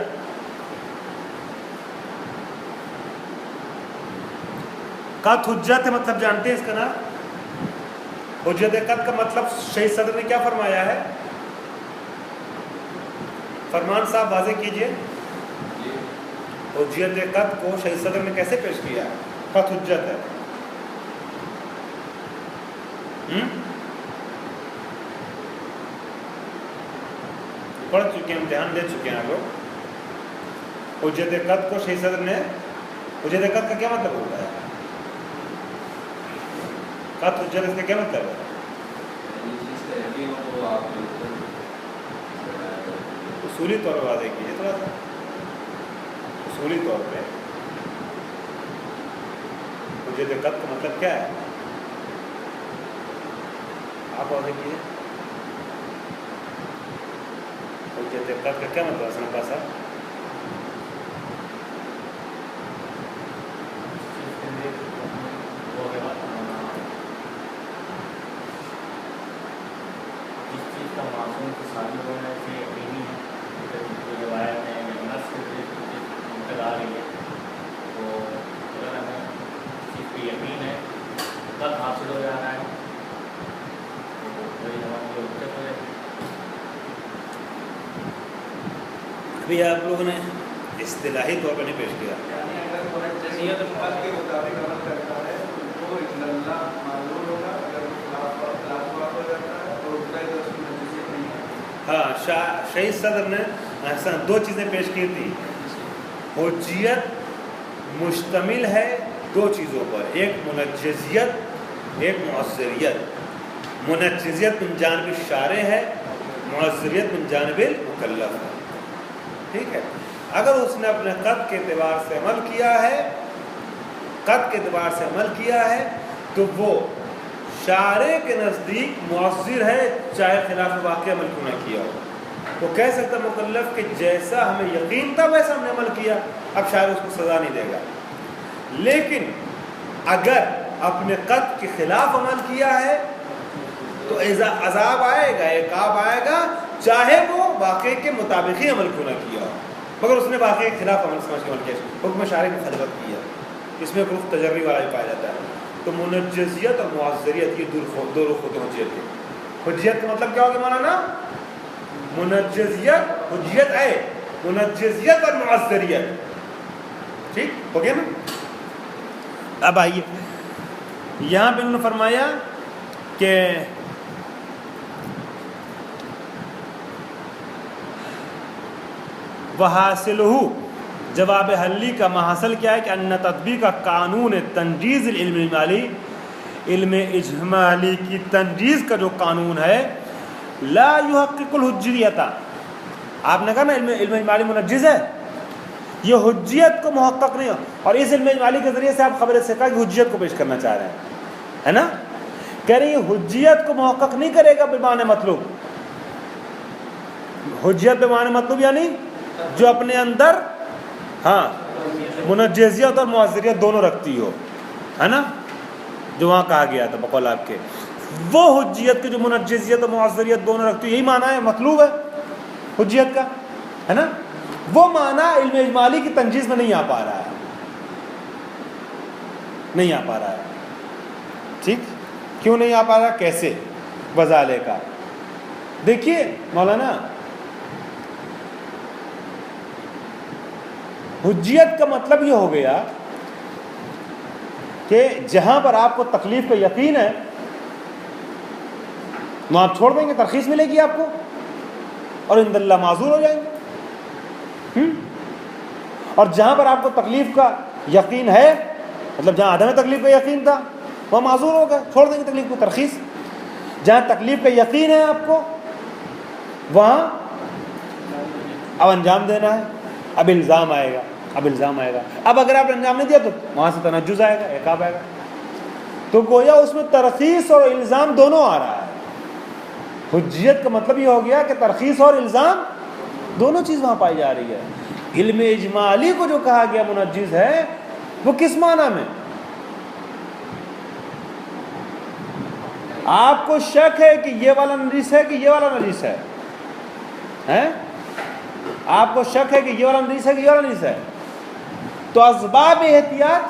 قط حجت ہے، مطلب جانتے ہیں اس کا نام؟ حجت قط کا مطلب شہید صدر نے کیا فرمایا ہے؟ فرمان صاحب واضح کیجئے. حجت قط کو شہید صدر نے کیسے پیش کیا؟ قط حجت ہے. پڑھ چکے ہیں، امتحان دے چکے ہیں آپ لوگ. حجت قط کو شہید صدر نے، حجت قط کا کیا مطلب ہوتا ہے؟ قط حجت اس کا کیا مطلب ہے؟ اصولی طور پر واضح کیجیے تھوڑا سا، اصولی طور پہ حجت قط کا مطلب کیا ہے؟ آپ واضح کیجیے. حجت قط کا کیا مطلب ہے سنپا صاحب؟ ابھی آپ لوگوں نے اصطلاحی طور پر نہیں پیش کیا. ہاں، شہید صدر نے دو چیزیں پیش کی تھی. حجیت مشتمل ہے دو چیزوں پر، ایک منجزیت، ایک معذریت. منجزیت من جانب الشارع ہے، معذریت من جانب المکلف ہے. ٹھیک ہے، اگر اس نے اپنے قط کے اعتبار سے عمل کیا ہے، قط کے اعتبار سے عمل کیا ہے تو وہ شارع کے نزدیک معذر ہے، چاہے خلاف واقع عمل کیوں نہ کیا ہو. وہ کہہ سکتا مکلف کہ جیسا ہمیں یقین تھا ویسا ہم نے عمل کیا، اب شاعر اس کو سزا نہیں دے گا. لیکن اگر اپنے قط کے خلاف عمل کیا ہے تو عذاب آئے گا، عقاب آئے گا، چاہے وہ واقعے کے مطابق ہی عمل کیوں نہ کیا ہو، مگر اس نے واقعے کے خلاف عمل سمجھ کے عمل کیا، حکم شارع کی مخالفت کیا. اس میں رخ تجری والا بھی پایا جاتا ہے. تو منجزیت اور معذریت یہ دو رخ ہوتے ہیں حجیت کے. حجیت کا مطلب کیا ہوگا مولانا؟ منجزیت، حجیت ہے منجزیت اور معذریت. ٹھیک ہو گیا نا؟ اب آئیے یہاں پہ انہوں نے فرمایا کہ وحاصلہ، جواب حلی کا محاصل کیا ہے کہ ان تطبیق کا قانون تنجیز العلم اجمالی، علم اجمالی کی تنجیز کا جو قانون ہے، لا یحقق الحجیت. آپ نے کہا نا علم اجمالی منجز ہے، یہ حجیت کو محقق نہیں ہو. اور اس علم اجمالی کے ذریعے سے آپ خبر ثقہ کی حجیت کو پیش کرنا چاہ رہے ہیں، ہے نا. کہہ رہے ہیں یہ حجیت کو محقق نہیں کرے گا بمعنی مطلوب. حجیت بمعنی مطلوب یعنی جو اپنے اندر ہاں منجزیت اور معذریت دونوں رکھتی ہو، ہے نا، جو وہاں کہا گیا تھا بقول آپ کے، وہ حجیت کی جو منجزیت اور معذریت دونوں رکھتی ہے، یہی معنی ہے مطلوب ہے حجیت کا، ہے نا. وہ معنی علم اجمالی کی تنجیز میں نہیں آ پا رہا ہے، نہیں آ پا رہا ہے. ٹھیک، کیوں نہیں آ پا رہا، کیسے، وضالے کا دیکھیے مولانا. حجیت کا مطلب یہ ہو گیا کہ جہاں پر آپ کو تکلیف کا یقین ہے وہاں آپ چھوڑ دیں گے، ترخیص ملے گی آپ کو، اور عند اللہ معذور ہو جائیں گے. اور جہاں پر آپ کو تکلیف کا یقین ہے، مطلب جہاں عدم تکلیف کا یقین تھا وہاں معذور ہو گئے، چھوڑ دیں گے تکلیف کو، ترخیص. جہاں تکلیف کا یقین ہے آپ کو وہاں اب انجام دینا ہے، اب الزام آئے گا، اب الزام آئے گا. اب اگر آپ نے انجام نہیں دیا تو وہاں سے تنجز آئے گا، عقاب آئے گا. تو گویا اس میں ترخیص اور الزام دونوں آ رہا ہے. حجیت کا مطلب یہ ہو گیا کہ ترخیص اور الزام دونوں چیز وہاں پائی جا رہی ہے. علم اجمالی کو جو کہا گیا منجز ہے وہ کس معنی میں؟ آپ کو شک ہے کہ یہ والا نجس ہے کہ یہ والا نجس ہے، ہیں؟ آپ کو شک ہے کہ یہ والا نجس ہے کہ یہ والا نجس ہے، تو اسباب احتیاط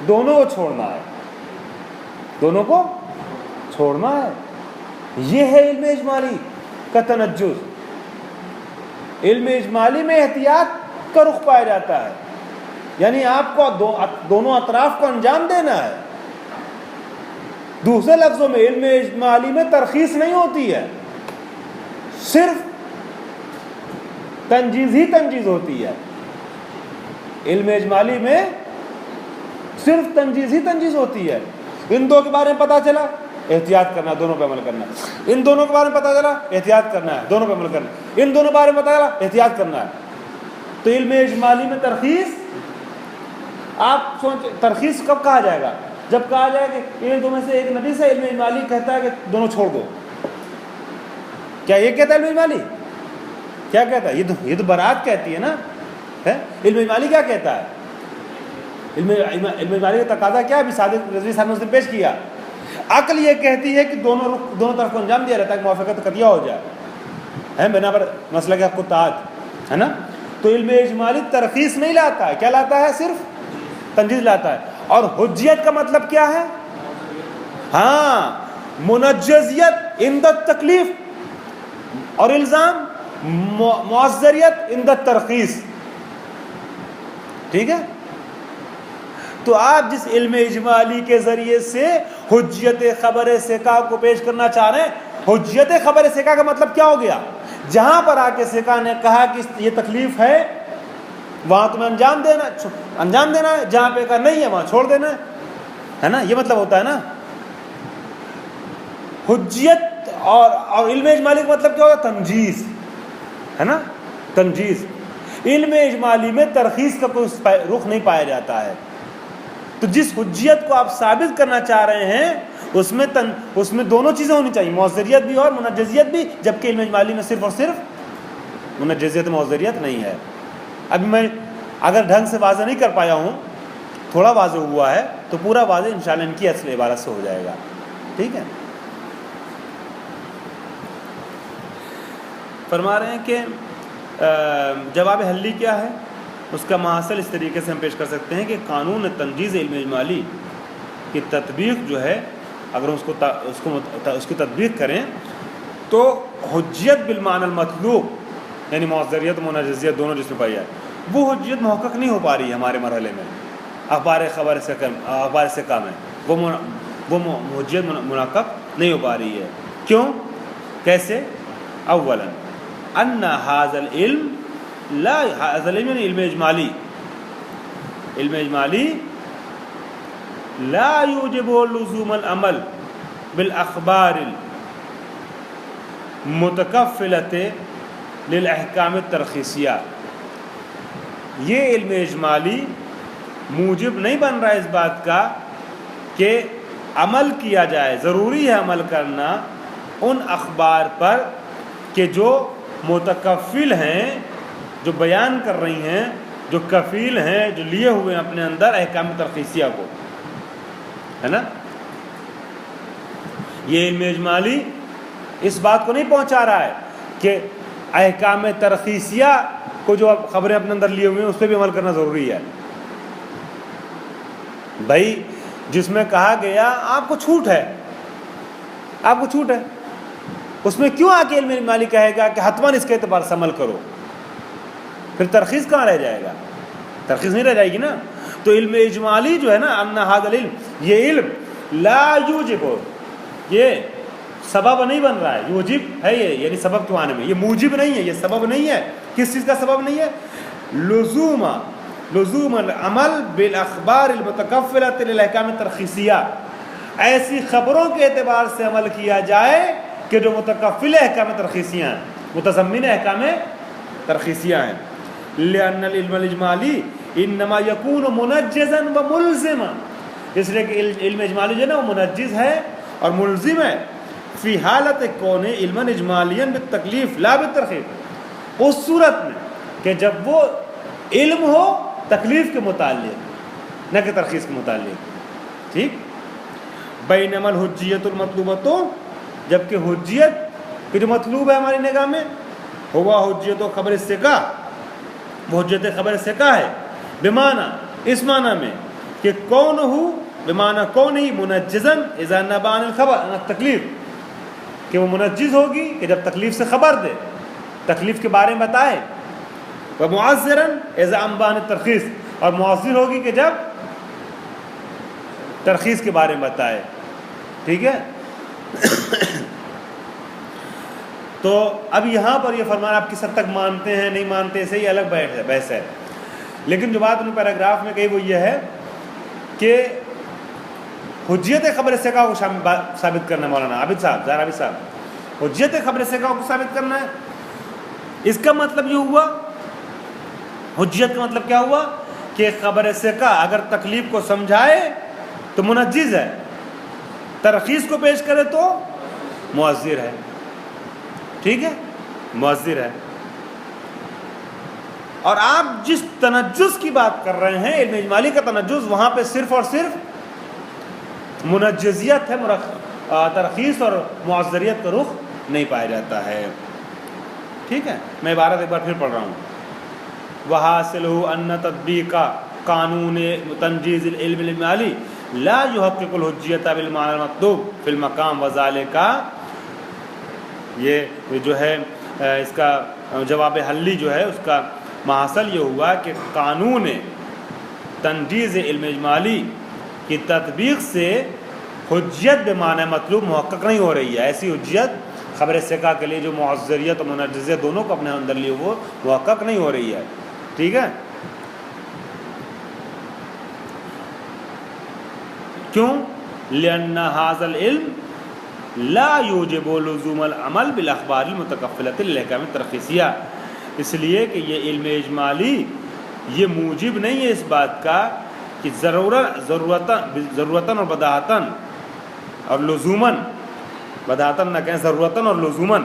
دونوں کو چھوڑنا ہے، دونوں کو چھوڑنا ہے. یہ ہے علم اجمالی کا تنجز. علم اجمالی میں احتیاط کا رخ پایا جاتا ہے، یعنی آپ کو دونوں اطراف کو انجام دینا ہے. دوسرے لفظوں میں علم اجمالی میں ترخیص نہیں ہوتی ہے، صرف تنجیز ہی تنجیز ہوتی ہے. علم اجمالی میں صرف تنجیز ہی تنجیز ہوتی ہے. ان دو کے بارے میں پتہ چلا احتیاط کرنا، دونوں پہ عمل کرنا. ان دونوں کے بارے میں پتہ چلا احتیاط کرنا ہے، دونوں پہ عمل کرنا. ان دونوں کے بارے میں پتہ چلا احتیاط کرنا ہے. تو علم اجمالی میں ترخیص، آپ سوچ ترخیص کب کہا جائے گا؟ جب کہا جائے کہ ان دو میں سے ایک نجس ہے، علم اجمالی کہتا ہے کہ دونوں چھوڑ دو. کیا یہ کہتا ہے علم اجمالی؟ کیا کہتا ہے؟ یہ تو برات کہتی ہے نا. علم اجمالی کیا کہتا ہے؟ علم اجمالی کا تقاضا کیا ہے؟ ابھی صادق رضوی صاحب نے اس نے پیش کیا. عقل یہ کہتی ہے کہ دونوں طرف کو انجام دیا رہتا ہے کہ موافقت قطعیہ ہو جائے، ہے بنا پر مسئلہ کے حق و طاعت، ہے نا. تو علم اجمالی ترخیص نہیں لاتا ہے، کیا لاتا ہے؟ صرف تنجیز لاتا ہے. اور حجیت کا مطلب کیا ہے؟ ہاں، منجزیت عند التکلیف اور الزام، معذریت عند الترخیص. ٹھیک ہے. تو آپ جس علم اجمالی کے ذریعے سے حجیت خبر ثقہ کو پیش کرنا چاہ رہے ہیں، حجیت خبر ثقہ کا مطلب کیا ہو گیا؟ جہاں پر آ کے ثقہ نے کہا کہ یہ تکلیف ہے وہاں تمہیں انجام دینا ہے، جہاں پہ کہا نہیں ہے وہاں چھوڑ دینا ہے نا. یہ مطلب ہوتا ہے نا حجیت. اور علم اجمالی کا مطلب کیا ہوگا؟ تنجیز، ہے نا، تنجیز. علم اجمالی میں ترخیص کا کوئی رخ نہیں پایا جاتا ہے. تو جس حجیت کو آپ ثابت کرنا چاہ رہے ہیں اس میں دونوں چیزیں ہونی چاہیے، معذریت بھی اور منجزیت بھی، جبکہ علم اجمالی میں صرف اور صرف منجزیت معذریت نہیں ہے. ابھی میں اگر ڈھنگ سے واضح نہیں کر پایا ہوں، تھوڑا واضح ہوا ہے تو پورا واضح انشاءاللہ ان کی اصل عبارت سے ہو جائے گا. ٹھیک ہے. فرما رہے ہیں کہ جواب حلی کیا ہے؟ اس کا محاصل اس طریقے سے ہم پیش کر سکتے ہیں کہ قانون تنجیز علم اجمالی کی تطبیق جو ہے، اگر اس کی تطبیق کریں تو حجیت بالمعنی المطلوب، یعنی معذریت منجزیت دونوں جس میں پائی جائے، وہ حجیت محقق نہیں ہو پا رہی ہے ہمارے مرحلے میں. اخبار ثقہ میں وہ حجیت محقق نہیں ہو پا رہی ہے. کیوں؟ کیسے؟ اولا ان هذا العلم یعنی علم اجمالی لا یوجب لزوم العمل بالاخبار المتکفلۃ للاحکام الترخیصیہ. یہ علم اجمالی موجب نہیں بن رہا ہے اس بات کا کہ عمل کیا جائے، ضروری ہے عمل کرنا ان اخبار پر کہ جو متکفل ہیں، جو بیان کر رہی ہیں، جو کفیل ہیں، جو لیے ہوئے ہیں اپنے اندر احکام ترخیصیہ کو، ہے نا۔ یہ علم اجمالی اس بات کو نہیں پہنچا رہا ہے کہ احکام ترخیصیہ کو جو خبریں اپنے اندر لیے ہوئے ہیں اس پہ بھی عمل کرنا ضروری ہے۔ بھائی جس میں کہا گیا آپ کو چھوٹ ہے، آپ کو چھوٹ ہے، اس میں کیوں آ کے علم اجمالی کہے گا کہ حتماً اس کے اعتبار سے عمل کرو؟ پھر ترخیص کہاں رہ جائے گا؟ ترخیص نہیں رہ جائے گی نا۔ تو علم اجمالی جو ہے نا، ان ھذا العلم، یہ علم لا یوجب، یہ سبب نہیں بن رہا ہے، یوجب ہے یہ، یعنی سبب کے معنی میں، یہ موجب نہیں ہے، یہ سبب نہیں ہے۔ کس چیز کا سبب نہیں ہے؟ لزوم العمل بالاخبار المتکفلۃ للاحکام الترخیصیہ، ایسی خبروں کے اعتبار سے عمل کیا جائے کہ جو متکفل احکام ترخیصیہ ہیں، متضمن احکام ترخیصیہ ہیں۔ لأن العلم الاجمالی انما یکون منجزا و ملزما، اس لیے کہ علم اجمالی جو ہے نا وہ منجز ہے اور ملزم ہے، فی حالت کون علما اجمالیا بالتکلیف لا بالترخیص، اس صورت میں کہ جب وہ علم ہو تکلیف کے متعلق نہ کہ ترخیص کے متعلق، ٹھیک۔ بینما الحجیت المطلوبۃ، جبکہ حجیت کہ جو مطلوب ہے ہماری نگاہ میں، ہوا حجیت و خبر الثقہ، وہ حجت خبر الثقہ ہے، بمعنی اس معنی میں کہ کون ہو، بمعنی کون ہی منجزن اذا نبا عن الخبر عن التکلیف، کہ وہ منجز ہوگی کہ جب تکلیف سے خبر دے، تکلیف کے بارے میں بتائے، وہ معذرن اذا انبا عن الترخیص، اور معذر ہوگی کہ جب ترخیص کے بارے میں بتائے، ٹھیک ہے۔ تو اب یہاں پر یہ فرمان آپ کس حد تک مانتے ہیں نہیں مانتے، سے یہ الگ بحث ہے، لیکن جو بات انہوں نے پیراگراف میں کہی وہ یہ ہے کہ حجیت خبر ثقہ کو ثابت کرنا، مولانا عابد صاحب، ظاہر عابد صاحب، حجیت خبر ثقہ کو ثابت کرنا ہے۔ اس کا مطلب یہ ہوا، حجیت کا مطلب کیا ہوا کہ خبر ثقہ اگر تکلیف کو سمجھائے تو منجز ہے، ترخیص کو پیش کرے تو معذر ہے، ٹھیک ہے، معذر ہے۔ اور آپ جس تنجز کی بات کر رہے ہیں، علم اجمالی کا تنجز، وہاں پہ صرف اور صرف منجزیت ہے، ترخیص اور معذریت کا رخ نہیں پایا جاتا ہے، ٹھیک ہے۔ میں عبارت ایک بار پھر پڑھ رہا ہوں، وَحَاصِلُهُ أَنَّ تَطْبِيقَ قانون تنجیز العلم الاجمالی لا يحقق الحجیت بالمعنى المطلوب فی المقام وذالک، یہ جو ہے اس کا جواب حلی جو ہے اس کا محاصل یہ ہوا کہ قانون تنجیز علم اجمالی کی تطبیق سے حجیت بمعنی مطلوب محقق نہیں ہو رہی ہے۔ ایسی حجیت خبر ثقہ کے لیے جو معذریت اور منجزیت دونوں کو اپنے اندر لیے وہ محقق نہیں ہو رہی ہے، ٹھیک ہے۔ کیوں؟ لأن هذا العلم لا يوجب لزوم العمل بالاخبار المتکفلۃ للاحکام الترخیصیہ، اس لیے کہ یہ علم اجمالی یہ موجب نہیں ہے اس بات کا کہ ضرورتاً اور بداہتاً اور لزوماً، بداہتاً نہ کہیں ضرورتاً اور لزوماً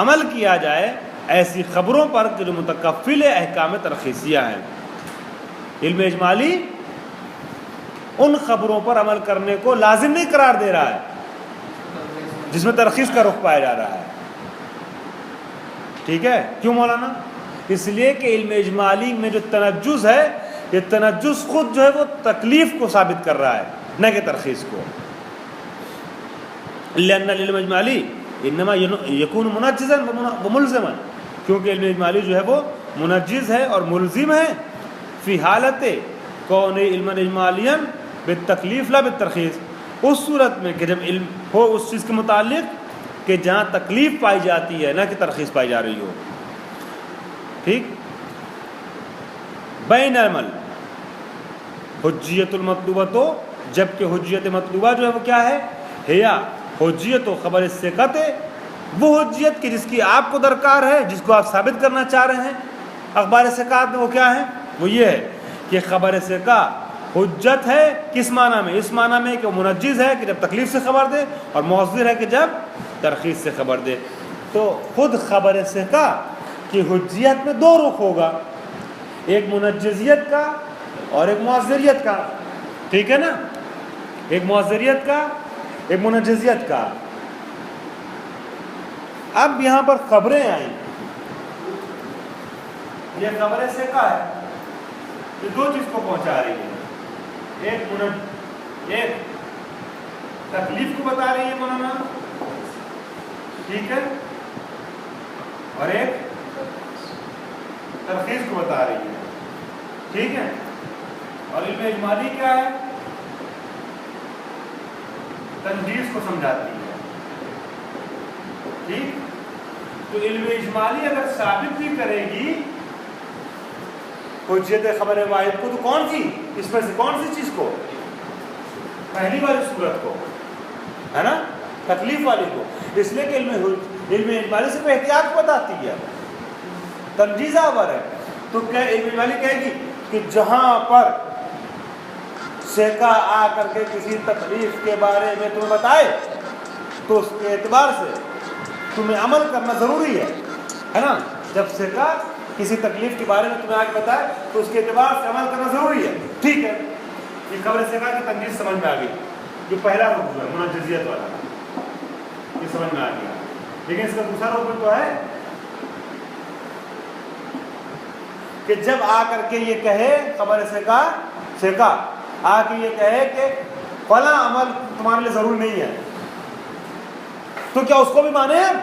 عمل کیا جائے ایسی خبروں پر کہ جو متکفل احکام ترخیصیہ ہیں۔ علم اجمالی ان خبروں پر عمل کرنے کو لازم نہیں قرار دے رہا ہے جس میں ترخیص کا رخ پایا جا رہا ہے، ٹھیک ہے۔ کیوں مولانا؟ اس لیے کہ علم اجمالی میں جو تنجز ہے، یہ تنجز خود جو ہے وہ تکلیف کو ثابت کر رہا ہے نہ کہ ترخیص کو۔ لأن العلم اجمالی انما یکون منجزا وملزما، کیونکہ علم اجمالی جو ہے وہ منجز ہے اور ملزم ہے، فی حالت کون علم اجمالیا بالتکلیف لا بالترخیص، اس صورت میں کہ جب علم ہو اس چیز کے متعلق کہ جہاں تکلیف پائی جاتی ہے نہ کہ ترخیص پائی جا رہی ہو، ٹھیک۔ بین عمل حجیت المطلوبہ، تو جبکہ حجیت مطلوبہ جو ہے وہ کیا ہے، ہیا حجیت و خبر الثقۃ، وہ حجیت کہ جس کی آپ کو درکار ہے، جس کو آپ ثابت کرنا چاہ رہے ہیں اخبار ثقات میں، وہ کیا ہے؟ وہ یہ ہے کہ خبر ثقہ حجت ہے کس معنی میں؟ اس معنی میں کہ وہ منجز ہے کہ جب تکلیف سے خبر دے، اور معذر ہے کہ جب ترخیص سے خبر دے۔ تو خود خبر ثقہ کی حجیت میں دو رخ ہوگا، ایک منجزیت کا اور ایک معذریت کا، ٹھیک ہے نا؟ ایک معذریت کا، ایک منجزیت کا۔ اب یہاں پر خبریں آئیں، یہ خبر ثقہ ہے، یہ دو چیز کو پہنچا رہی ہے، ایک تکلیف کو بتا رہی ہے مولانا، ٹھیک ہے، اور ایک ترخیص کو بتا رہی ہے، ٹھیک ہے۔ اور علم اجمالی کیا ہے؟ تنجیز کو سمجھاتی ہے، ٹھیک۔ تو علم اجمالی اگر ثابت بھی کرے گی حجت خبر واحد کو، تو کون سی اس میں سے کون سی چیز کو؟ پہلی والی صورت کو، ہے نا، تکلیف والی کو۔ اس لیے کہ علم اجمالی سے احتیاط بتاتی ہے، تنجیز آور ہے۔ تو کیا علم اجمالی کہے گی کہ جہاں پر ثقہ آ کر کے کسی تکلیف کے بارے میں تمہیں بتائے تو اس کے اعتبار سے تمہیں عمل کرنا ضروری ہے نا۔ جب ثقہ کسی تکلیف کے بارے میں تمہیں آگے بتائے تو اس کے اعتبار سے عمل کرنا ضروری ہے، ٹھیک ہے۔ یہ خبر ثقہ کی تنجیز سمجھ میں آ گئی، جو پہلا رخ ہے منجزیت والا، یہ سمجھ میں آ گیا۔ لیکن اس کا دوسرا رخ تو ہے کہ جب آ کر کے یہ کہے خبر ثقہ آ کے یہ کہے کہ فلاں عمل تمہارے لیے ضروری نہیں ہے، تو کیا اس کو بھی مانے ہم؟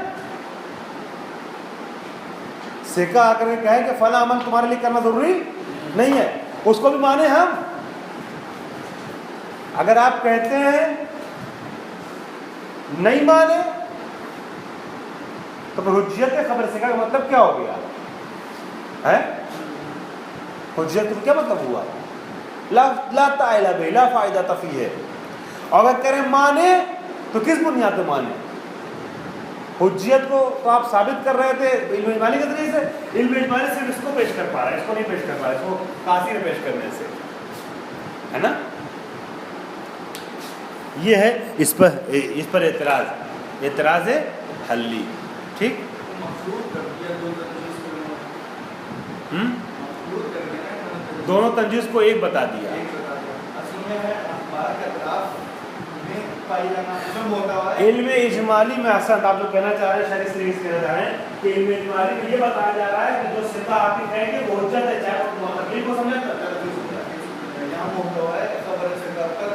ثقہ آ کر کے کہے کہ فلاں عمل تمہارے لیے کرنا ضروری نہیں ہے، اس کو بھی مانے ہم؟ اگر آپ کہتے ہیں نہیں مانے تو پھر حجیت خبر ثقہ کا مطلب کیا ہو گیا ہے؟ حجیت کا کیا مطلب ہوا؟ لا تعالی بہ لا فائدہ فیہ ہے۔ اور اگر کریں مانے تو کس بنیاد پہ مانے؟ حجیت کو تو آپ ثابت کر رہے تھے علم اجمالی کے ذریعے سے، علم اجمالی صرف اس کو پیش کر پا رہا ہے، اس کو نہیں پیش کر پا رہا ہے، اس کو قاصر پیش کرنے سے، ہے نا۔ یہ ہے اس پر اعتراض حلی، ٹھیک۔ دونوں تنجیز کو ایک بتا دیا۔ علم اجمالی میں احسن آپ جو کہنا چاہ رہے ہیں، شریف سریف کہنا چاہ رہے ہیں کہ علم اجمالی میں یہ بتایا جا رہا ہے کہ جو ثقہ آپ کی کہیں گے وہ حجت ہے، چاہے وہ تکلیف کو سمجھے یہاں محتوا ہے خبر ثقہ پر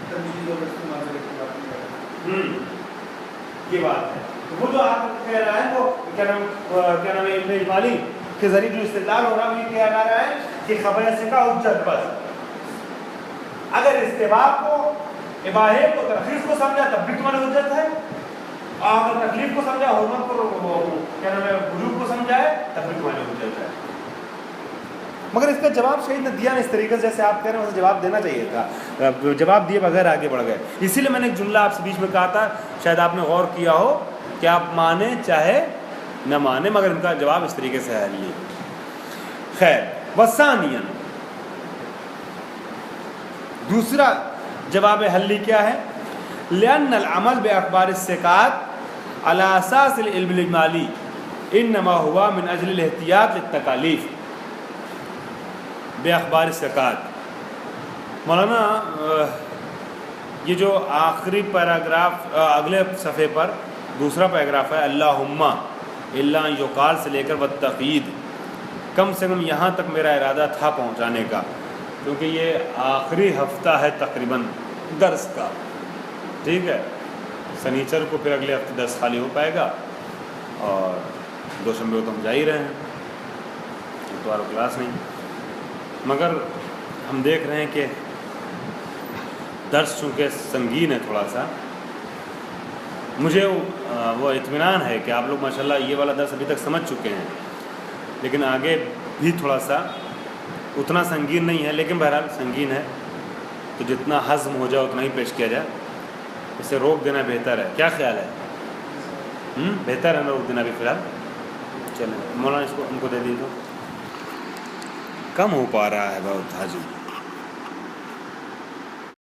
تنجیز اور استعمال یہ بات ہے۔ وہ جو آپ کہہ رہا ہے وہ کیا نام ہے علم اجمالی کے ذریعے جو استدلال ہو رہا ہے وہ یہ کہا جا رہا ہے کہ خبر ثقہ حجت بس، اگر استحباب کو، اباحے کو، ترخیص کو سمجھا تب بھی تمہاری حجت ہے، اور اگر تکلیف کو سمجھا، حرمت کو، کیا نام ہے وجوب کو سمجھائے تب بھی تمہاری حجت ہے۔ مگر اس کا جواب شہید نے دیا نہیں اس طریقے سے جیسے آپ کہہ رہے ہیں، ویسے جواب دینا چاہیے تھا، جواب دیے بغیر آگے بڑھ گئے۔ اسی لیے میں نے ایک جملہ آپ سے بیچ میں کہا تھا، شاید آپ نے غور کیا ہو کہ آپ مانیں چاہے نہ مانیں، مگر ان کا جواب اس طریقے سے ہے نہیں۔ خیر، وثانیاً دوسرا جواب حلی کیا ہے؟ لأن العمل بأخبار الثقات على اساس العلم الاجمالی انما ہوا من اجل الاحتیاط للتکالیف بأخبار الثقات۔ مولانا یہ جو آخری پیراگراف اگلے صفحے پر دوسرا پیراگراف ہے، اللہم الا ان یقال سے لے کر والتقید، کم سے کم یہاں تک میرا ارادہ تھا پہنچانے کا، کیونکہ یہ آخری ہفتہ ہے تقریباً درس کا، ٹھیک ہے۔ سنیچر کو پھر اگلے ہفتے درس خالی ہو پائے گا، اور دوشنبے کو تو ہم جا ہی رہے ہیں، اتوار کو کلاس نہیں، مگر ہم دیکھ رہے ہیں کہ درس چونکہ سنگین ہے تھوڑا سا، مجھے وہ اطمینان ہے کہ آپ لوگ ماشاءاللہ یہ والا درس ابھی تک سمجھ چکے ہیں، لیکن آگے بھی تھوڑا سا اتنا سنگین نہیں ہے، لیکن بہرحال سنگین ہے، تو جتنا ہضم ہو جائے اتنا ہی پیش کیا جائے، اسے روک دینا بہتر ہے۔ کیا خیال ہے؟ بہتر ہے نا روک دینا بھی فی الحال؟ چلیں مولانا اس کو ان کو دے دیجیے۔ کم ہو پا رہا ہے بہت حجم.